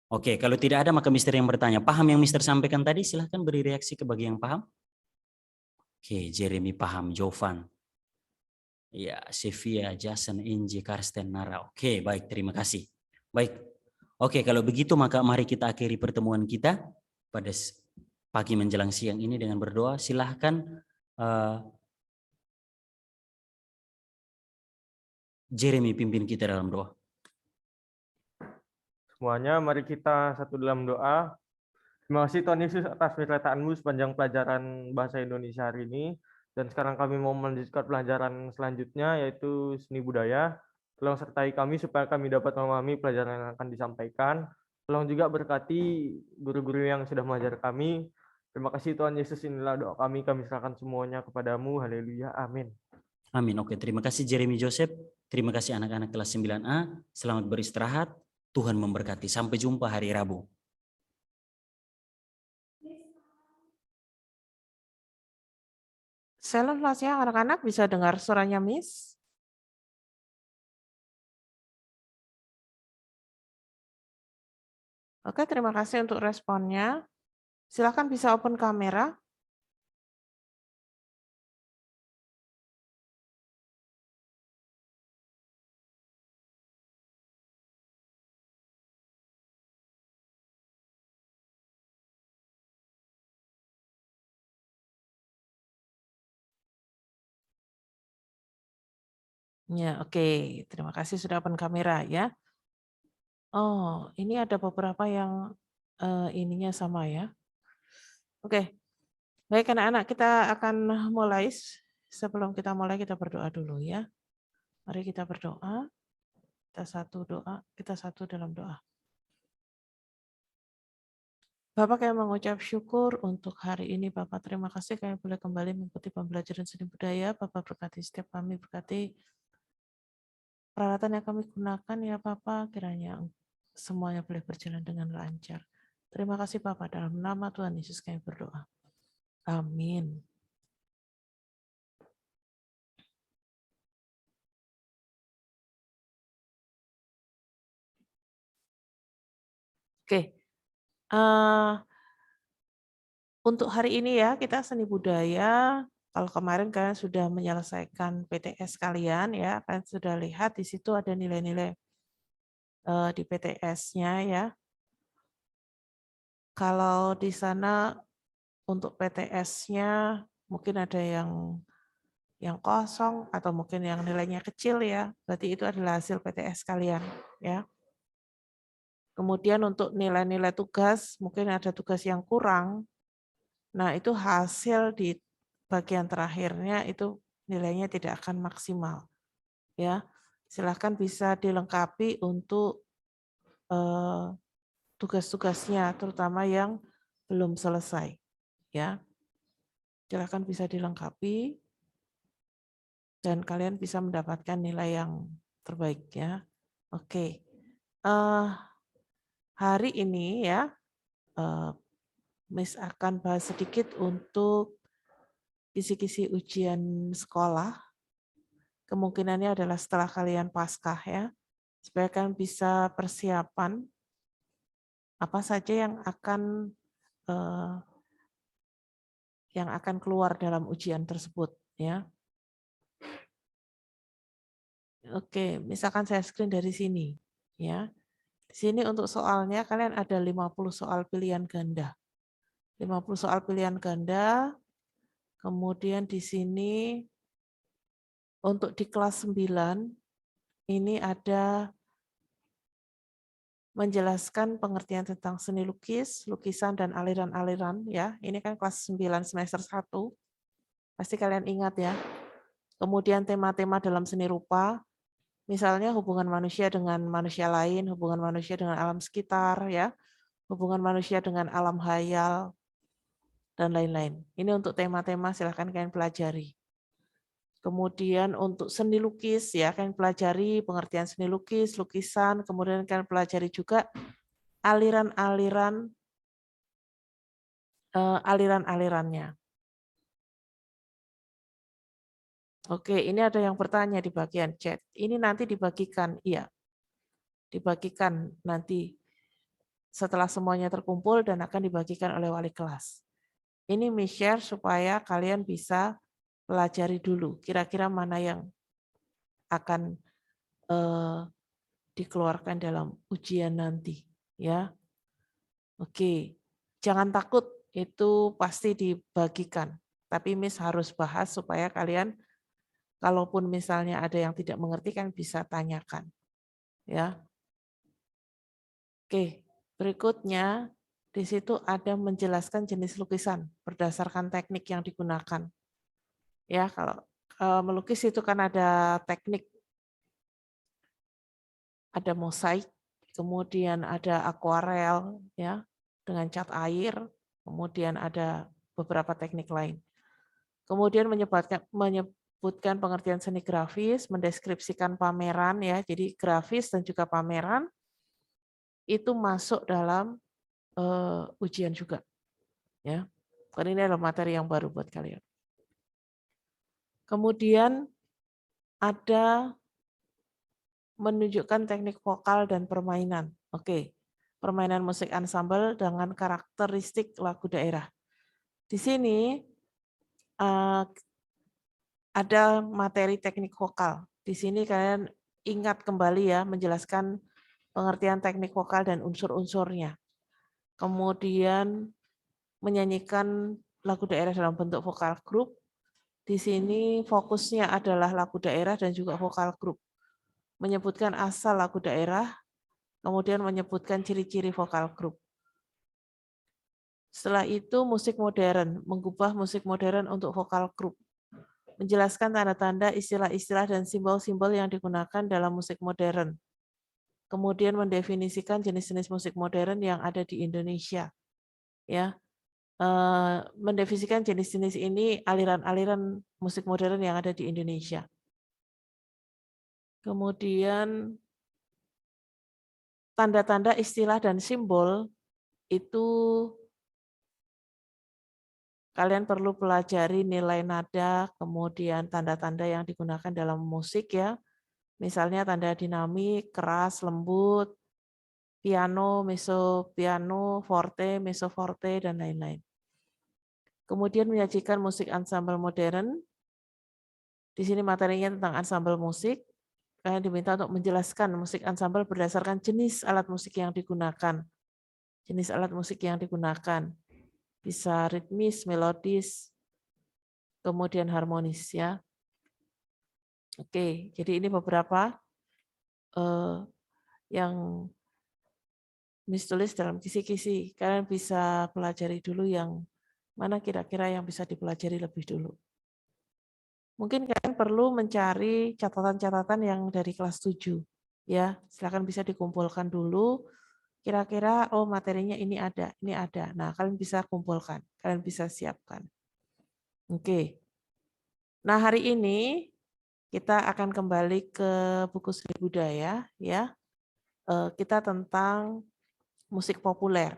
Oke, kalau tidak ada maka Mister yang bertanya. Paham yang Mister sampaikan tadi? Silahkan beri reaksi ke bagi yang paham. Oke, Jeremy paham, Jovan. Ya, Sevia, Jason, Inji, Karsten, Nara. Oke, baik, terima kasih. Baik. Oke, kalau begitu maka mari kita akhiri pertemuan kita pada pagi menjelang siang ini dengan berdoa. Silahkan Jeremy pimpin kita dalam doa. Semuanya, mari kita satu dalam doa. Terima kasih Tuhan Yesus atas penyertaan-Mu sepanjang pelajaran bahasa Indonesia hari ini. Dan sekarang kami mau melanjutkan pelajaran selanjutnya, yaitu seni budaya. Tolong sertai kami supaya kami dapat memahami pelajaran yang akan disampaikan. Tolong juga berkati guru-guru yang sudah mengajar kami. Terima kasih Tuhan Yesus, inilah doa kami serahkan semuanya kepadamu. Haleluya, amin. Amin. Oke, terima kasih Jeremy Joseph. Terima kasih anak-anak kelas 9A. Selamat beristirahat. Tuhan memberkati. Sampai jumpa hari Rabu. Shalom, selamat siang anak-anak. Bisa dengar suaranya Miss? Oke, terima kasih untuk responnya. Silakan bisa open kamera. Ya, oke. Terima kasih sudah open kamera ya. Oh, ini ada beberapa yang ininya sama ya. Oke, baik anak-anak, kita akan mulai. Sebelum kita mulai, kita berdoa dulu ya. Mari kita berdoa. Kita satu dalam doa. Bapak, kami mengucap syukur untuk hari ini. Bapak, terima kasih kami boleh kembali mengikuti pembelajaran seni budaya. Bapak berkati setiap kami, berkati peralatan yang kami gunakan ya Bapak, kiranya semuanya boleh berjalan dengan lancar. Terima kasih Bapak, dalam nama Tuhan Yesus kami berdoa. Amin. Oke, untuk hari ini ya kita seni budaya. Kalau kemarin kalian sudah menyelesaikan PTS kalian ya, kalian sudah lihat di situ ada nilai-nilai di PTS-nya ya. Kalau di sana untuk PTS-nya mungkin ada yang kosong atau mungkin yang nilainya kecil ya, berarti itu adalah hasil PTS kalian ya. Kemudian untuk nilai-nilai tugas, mungkin ada tugas yang kurang. Nah, itu hasil di bagian terakhirnya itu nilainya tidak akan maksimal. Ya. Silahkan bisa dilengkapi untuk tugas-tugasnya, terutama yang belum selesai. Ya. Silahkan bisa dilengkapi dan kalian bisa mendapatkan nilai yang terbaik ya. Oke. Hari ini ya, Miss akan bahas sedikit untuk kisi-kisi ujian sekolah. Kemungkinannya adalah setelah kalian Paskah ya, supaya kalian bisa persiapan apa saja yang akan keluar dalam ujian tersebut ya. Oke, misalkan saya screen dari sini ya. Di sini untuk soalnya kalian ada 50 soal pilihan ganda. 50 soal pilihan ganda. Kemudian di sini untuk di kelas 9 ini ada menjelaskan pengertian tentang seni lukis, lukisan dan aliran-aliran ya. Ini kan kelas 9 semester 1. Pasti kalian ingat ya. Kemudian tema-tema dalam seni rupa, misalnya hubungan manusia dengan manusia lain, hubungan manusia dengan alam sekitar ya, hubungan manusia dengan alam hayal dan lain-lain. Ini untuk tema-tema silahkan kalian pelajari. Kemudian untuk seni lukis ya, kalian pelajari pengertian seni lukis, lukisan, kemudian kalian pelajari juga aliran-alirannya. Oke, ini ada yang bertanya di bagian chat. Ini nanti dibagikan, iya. Dibagikan nanti setelah semuanya terkumpul dan akan dibagikan oleh wali kelas. Ini Miss share supaya kalian bisa pelajari dulu kira-kira mana yang akan dikeluarkan dalam ujian nanti ya. Oke, jangan takut, itu pasti dibagikan. Tapi Miss harus bahas supaya kalian kalaupun misalnya ada yang tidak mengerti kan bisa tanyakan. Ya. Oke, berikutnya di situ ada menjelaskan jenis lukisan berdasarkan teknik yang digunakan. Ya, kalau melukis itu kan ada teknik, ada mosaik, kemudian ada akuarel ya dengan cat air, kemudian ada beberapa teknik lain. Kemudian menyebutkan pengertian seni grafis, mendeskripsikan pameran ya. Jadi grafis dan juga pameran itu masuk dalam ujian juga. Ya. Karena ini adalah materi yang baru buat kalian. Kemudian ada menunjukkan teknik vokal dan permainan. Oke. Permainan musik ensemble dengan karakteristik lagu daerah. Di sini ada materi teknik vokal. Di sini kalian ingat kembali ya, menjelaskan pengertian teknik vokal dan unsur-unsurnya. Kemudian menyanyikan lagu daerah dalam bentuk vokal grup. Di sini fokusnya adalah lagu daerah dan juga vokal grup. Menyebutkan asal lagu daerah, kemudian menyebutkan ciri-ciri vokal grup. Setelah itu musik modern, mengubah musik modern untuk vokal grup. Menjelaskan tanda-tanda, istilah-istilah, dan simbol-simbol yang digunakan dalam musik modern. Kemudian mendefinisikan jenis-jenis musik modern yang ada di Indonesia. Ya, mendefinisikan jenis-jenis ini aliran-aliran musik modern yang ada di Indonesia. Kemudian tanda-tanda, istilah, dan simbol itu kalian perlu pelajari nilai nada, kemudian tanda-tanda yang digunakan dalam musik ya. Misalnya tanda dinamik, keras, lembut, piano, mezzo piano, forte, mezzo forte, dan lain-lain. Kemudian menyajikan musik ensemble modern. Di sini materinya tentang ensemble musik. Kalian diminta untuk menjelaskan musik ensemble berdasarkan jenis alat musik yang digunakan. Jenis alat musik yang digunakan. Bisa ritmis, melodis, kemudian harmonis ya. Oke, jadi ini beberapa yang Miss tulis dalam kisi-kisi. Kalian bisa pelajari dulu yang mana kira-kira yang bisa dipelajari lebih dulu. Mungkin kalian perlu mencari catatan-catatan yang dari kelas 7. Ya, silakan bisa dikumpulkan dulu. Kira-kira oh materinya ini ada, ini ada. Nah, kalian bisa kumpulkan, kalian bisa siapkan. Oke. Nah, hari ini kita akan kembali ke buku Seni Budaya ya. Kita tentang musik populer.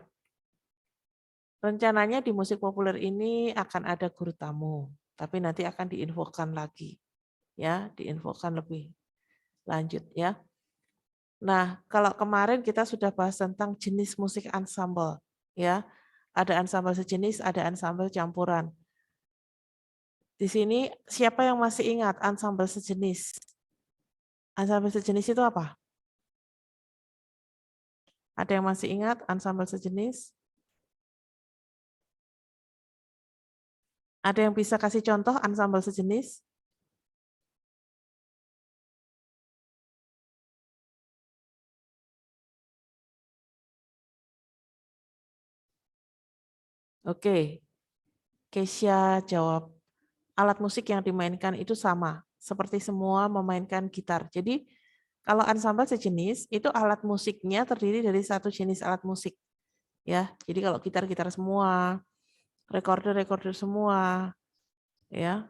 Rencananya di musik populer ini akan ada guru tamu, tapi nanti akan diinfokan lagi. Ya, diinfokan lebih lanjut ya. Nah, kalau kemarin kita sudah bahas tentang jenis musik ensemble ya. Ada ensemble sejenis, ada ensemble campuran. Di sini siapa yang masih ingat ensemble sejenis? Ensemble sejenis itu apa? Ada yang masih ingat ensemble sejenis? Ada yang bisa kasih contoh ensemble sejenis? Oke, Kesia jawab. Alat musik yang dimainkan itu sama, seperti semua memainkan gitar. Jadi kalau ensemble sejenis, itu alat musiknya terdiri dari satu jenis alat musik. Ya, jadi kalau gitar-gitar semua, recorder semua, ya.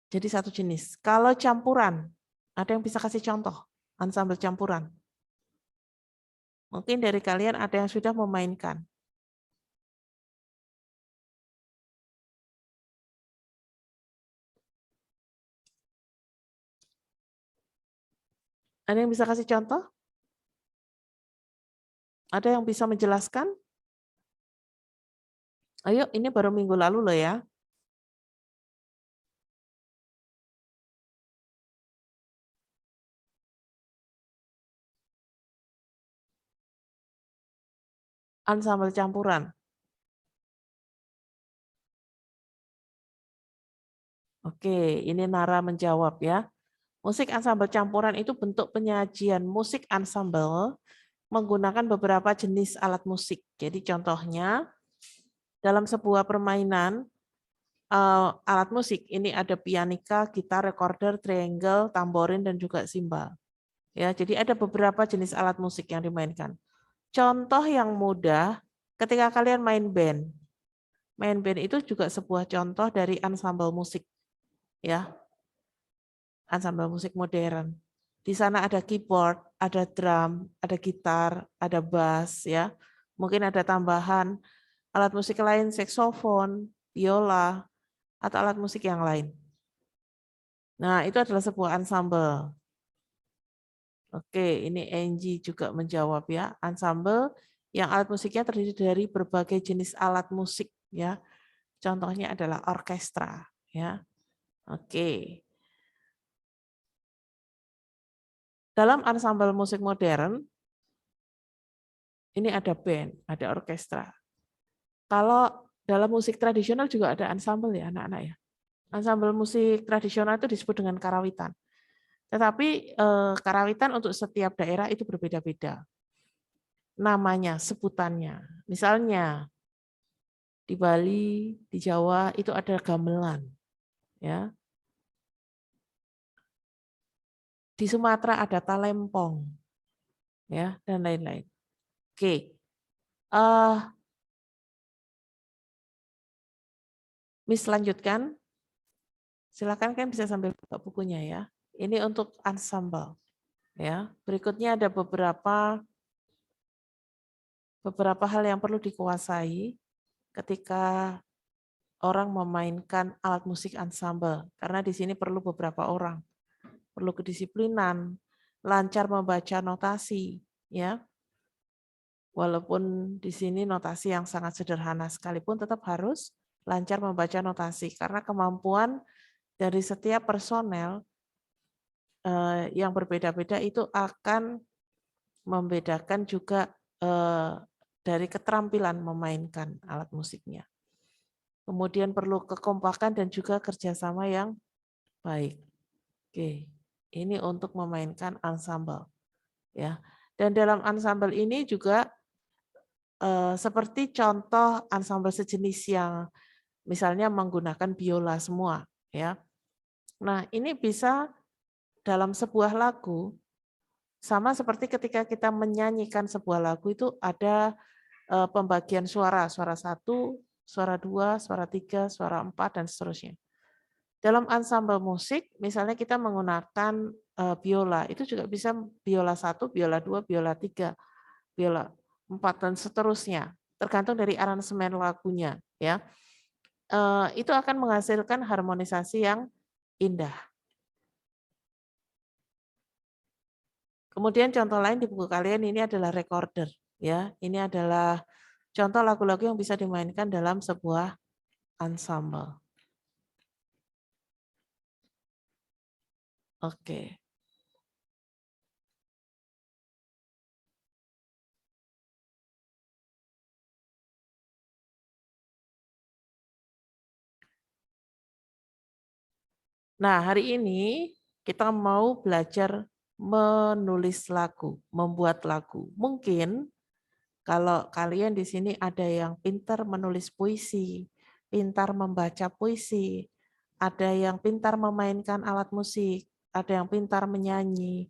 Jadi satu jenis. Kalau campuran, ada yang bisa kasih contoh ensemble campuran? Mungkin dari kalian ada yang sudah memainkan. Ada yang bisa kasih contoh? Ada yang bisa menjelaskan? Ayo, ini baru minggu lalu loh ya. Ensemble campuran. Oke, ini Nara menjawab ya. Musik ensemble campuran itu bentuk penyajian musik ensemble menggunakan beberapa jenis alat musik. Jadi contohnya dalam sebuah permainan alat musik ini ada pianika, gitar, recorder, triangle, tamborin dan juga simbal. Ya, jadi ada beberapa jenis alat musik yang dimainkan. Contoh yang mudah ketika kalian main band. Main band itu juga sebuah contoh dari ensemble musik. Ya. Ensemble musik modern. Di sana ada keyboard, ada drum, ada gitar, ada bass ya. Mungkin ada tambahan alat musik lain, saksofon, biola, atau alat musik yang lain. Nah, itu adalah sebuah ensemble. Oke, ini Angie juga menjawab ya. Ensemble yang alat musiknya terdiri dari berbagai jenis alat musik ya. Contohnya adalah orkestra ya. Oke. Dalam ensemble musik modern ini ada band, ada orkestra. Kalau dalam musik tradisional juga ada ensemble ya anak-anak ya. Ensemble musik tradisional itu disebut dengan karawitan. Tetapi karawitan untuk setiap daerah itu berbeda-beda. Namanya, sebutannya. Misalnya di Bali, di Jawa itu ada gamelan, ya. Di Sumatera ada talempong, ya, dan lain-lain. Oke, Miss lanjutkan. Silakan kan bisa sambil buka bukunya ya. Ini untuk ensemble, ya. Berikutnya ada beberapa hal yang perlu dikuasai ketika orang memainkan alat musik ensemble, karena di sini perlu beberapa orang. Perlu kedisiplinan, lancar membaca notasi, ya. Walaupun di sini notasi yang sangat sederhana sekalipun tetap harus lancar membaca notasi, karena kemampuan dari setiap personel yang berbeda-beda itu akan membedakan juga dari keterampilan memainkan alat musiknya. Kemudian perlu kekompakan dan juga kerjasama yang baik. Oke, ini untuk memainkan ensemble, ya. Dan dalam ensemble ini juga seperti contoh ensemble sejenis yang misalnya menggunakan biola semua, ya. Nah, ini bisa dalam sebuah lagu sama seperti ketika kita menyanyikan sebuah lagu itu ada pembagian suara 1, suara 2, suara 3, suara 4 dan seterusnya. Dalam ensemble musik, misalnya kita menggunakan biola, itu juga bisa biola 1, biola 2, biola 3, biola 4 dan seterusnya, tergantung dari aransemen lagunya, ya. Itu akan menghasilkan harmonisasi yang indah. Kemudian contoh lain di buku kalian ini adalah recorder, ya. Ini adalah contoh lagu-lagu yang bisa dimainkan dalam sebuah ensemble. Oke. Nah, hari ini kita mau belajar menulis lagu, membuat lagu. Mungkin kalau kalian di sini ada yang pintar menulis puisi, pintar membaca puisi, ada yang pintar memainkan alat musik, ada yang pintar menyanyi,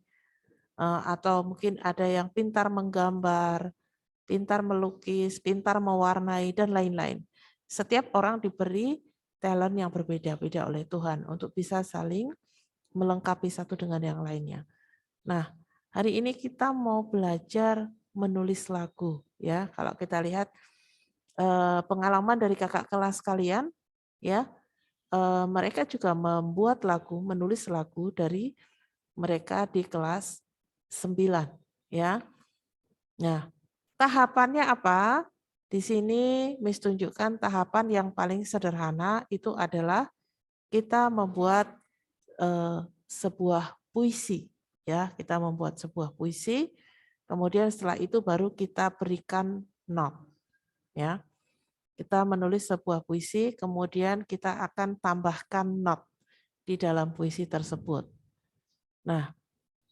atau mungkin ada yang pintar menggambar, pintar melukis, pintar mewarnai, dan lain-lain. Setiap orang diberi talent yang berbeda-beda oleh Tuhan untuk bisa saling melengkapi satu dengan yang lainnya. Nah, hari ini kita mau belajar menulis lagu, ya. Kalau kita lihat pengalaman dari kakak kelas kalian, ya, mereka juga membuat lagu, menulis lagu dari mereka di kelas 9, ya. Nah, tahapannya apa? Di sini Miss tunjukkan tahapan yang paling sederhana itu adalah kita membuat sebuah puisi, ya. Kita membuat sebuah puisi, kemudian setelah itu baru kita berikan not, ya. Kita menulis sebuah puisi, kemudian kita akan tambahkan not di dalam puisi tersebut. Nah,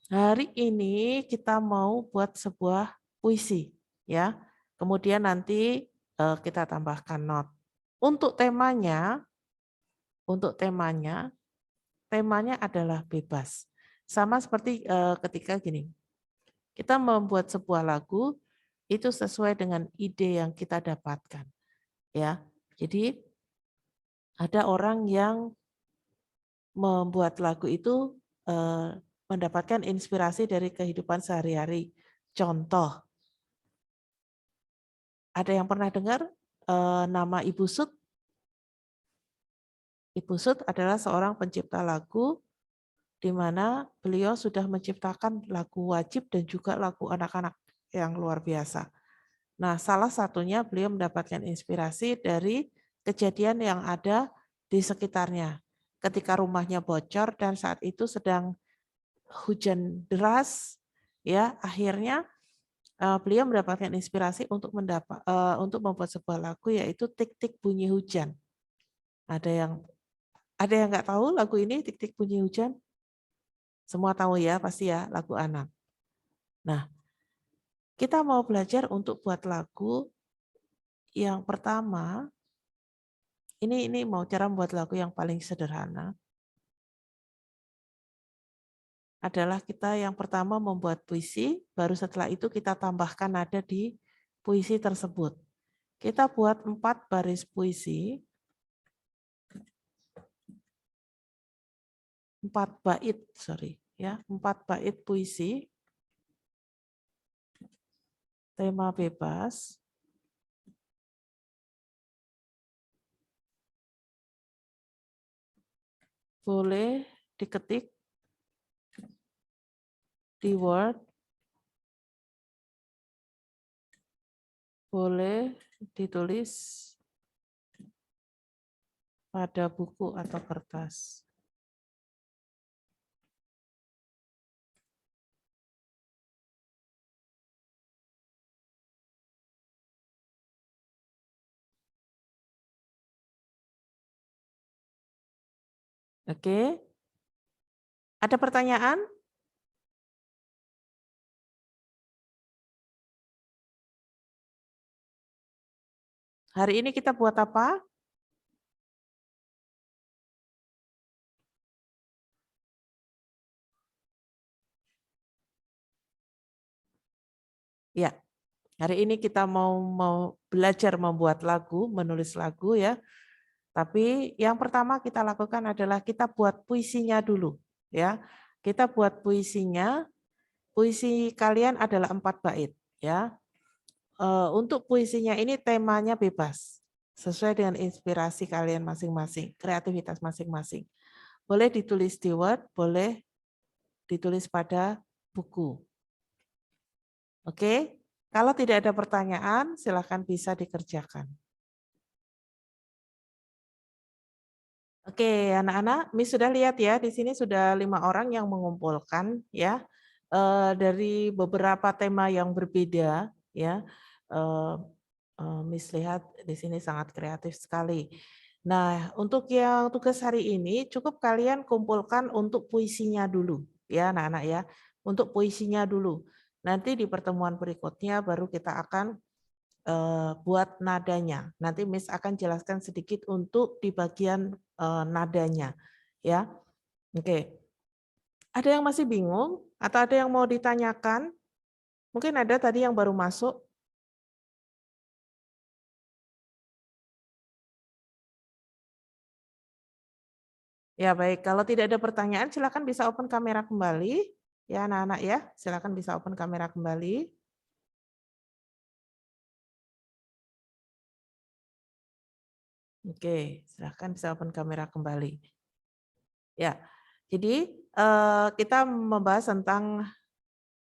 hari ini kita mau buat sebuah puisi, ya. Kemudian nanti kita tambahkan not. Untuk temanya adalah bebas. Sama seperti ketika gini, kita membuat sebuah lagu itu sesuai dengan ide yang kita dapatkan, ya. Jadi ada orang yang membuat lagu itu mendapatkan inspirasi dari kehidupan sehari-hari. Contoh, ada yang pernah dengar nama Ibu Sud? Ibu Sud adalah seorang pencipta lagu di mana beliau sudah menciptakan lagu wajib dan juga lagu anak-anak yang luar biasa. Nah, salah satunya beliau mendapatkan inspirasi dari kejadian yang ada di sekitarnya. Ketika rumahnya bocor dan saat itu sedang hujan deras, ya, akhirnya beliau mendapatkan inspirasi untuk membuat sebuah lagu yaitu Tik-Tik Bunyi Hujan. Ada yang nggak tahu lagu ini Tik-Tik Bunyi Hujan? Semua tahu ya, pasti ya, lagu anak. Nah, kita mau belajar untuk buat lagu yang pertama. Ini mau cara membuat lagu yang paling sederhana. Adalah kita yang pertama membuat puisi, baru setelah itu kita tambahkan nada di puisi tersebut. Kita buat 4 baris puisi, 4 bait, ya, 4 bait puisi, tema bebas, boleh diketik di Word, boleh ditulis pada buku atau kertas. Oke. Ada pertanyaan? Hari ini kita buat apa? Ya, hari ini kita mau belajar membuat lagu, menulis lagu ya. Tapi yang pertama kita lakukan adalah kita buat puisinya dulu, ya. Kita buat puisinya. Puisi kalian adalah 4 bait, ya. Untuk puisinya ini temanya bebas, sesuai dengan inspirasi kalian masing-masing, kreativitas masing-masing. Boleh ditulis di Word, boleh ditulis pada buku. Oke, kalau tidak ada pertanyaan, silakan bisa dikerjakan. Oke, anak-anak, Miss sudah lihat ya, di sini sudah 5 orang yang mengumpulkan ya dari beberapa tema yang berbeda ya. Miss lihat di sini sangat kreatif sekali. Nah, untuk yang tugas hari ini cukup kalian kumpulkan untuk puisinya dulu ya, anak-anak ya. Untuk puisinya dulu. Nanti di pertemuan berikutnya baru kita akan buat nadanya. Nanti Miss akan jelaskan sedikit untuk di bagian nadanya, ya. Oke. Ada yang masih bingung atau ada yang mau ditanyakan? Mungkin ada tadi yang baru masuk. Ya baik, kalau tidak ada pertanyaan silakan bisa open kamera kembali. Ya anak-anak ya, silakan bisa open kamera kembali. Oke, silakan bisa open kamera kembali. Ya, jadi kita membahas tentang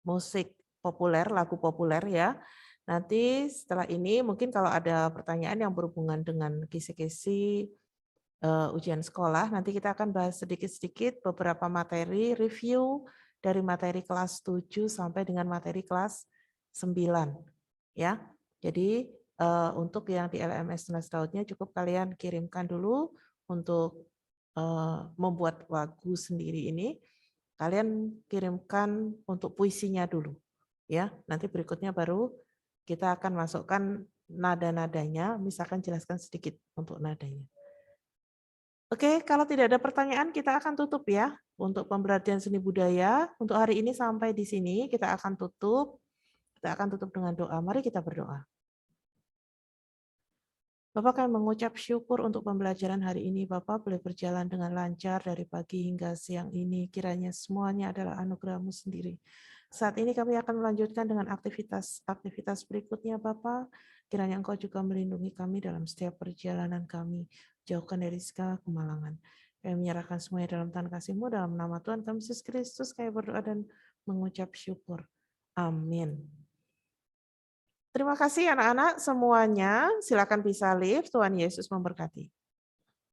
musik populer, lagu populer ya. Nanti setelah ini mungkin kalau ada pertanyaan yang berhubungan dengan kisi-kisi ujian sekolah, nanti kita akan bahas sedikit-sedikit beberapa materi review dari materi kelas 7 sampai dengan materi kelas 9 ya. Jadi untuk yang di LMS tunas Rautnya cukup kalian kirimkan dulu untuk membuat lagu sendiri ini. Kalian kirimkan untuk puisinya dulu ya. Nanti berikutnya baru kita akan masukkan nada-nadanya, misalkan jelaskan sedikit untuk nadanya. Oke, kalau tidak ada pertanyaan kita akan tutup ya untuk pembelajaran seni budaya. Untuk hari ini sampai di sini kita akan tutup. Kita akan tutup dengan doa. Mari kita berdoa. Bapak kami mengucap syukur untuk pembelajaran hari ini. Bapak boleh berjalan dengan lancar dari pagi hingga siang ini. Kiranya semuanya adalah anugerah-Mu sendiri. Saat ini kami akan melanjutkan dengan aktivitas berikutnya Bapak. Kiranya Engkau juga melindungi kami dalam setiap perjalanan kami. Jauhkan dari segala kemalangan. Kami menyerahkan semuanya dalam tangan kasih-Mu. Dalam nama Tuhan kami Yesus Kristus kami berdoa dan mengucap syukur. Amin. Terima kasih anak-anak semuanya. Silakan bisa live. Tuhan Yesus memberkati.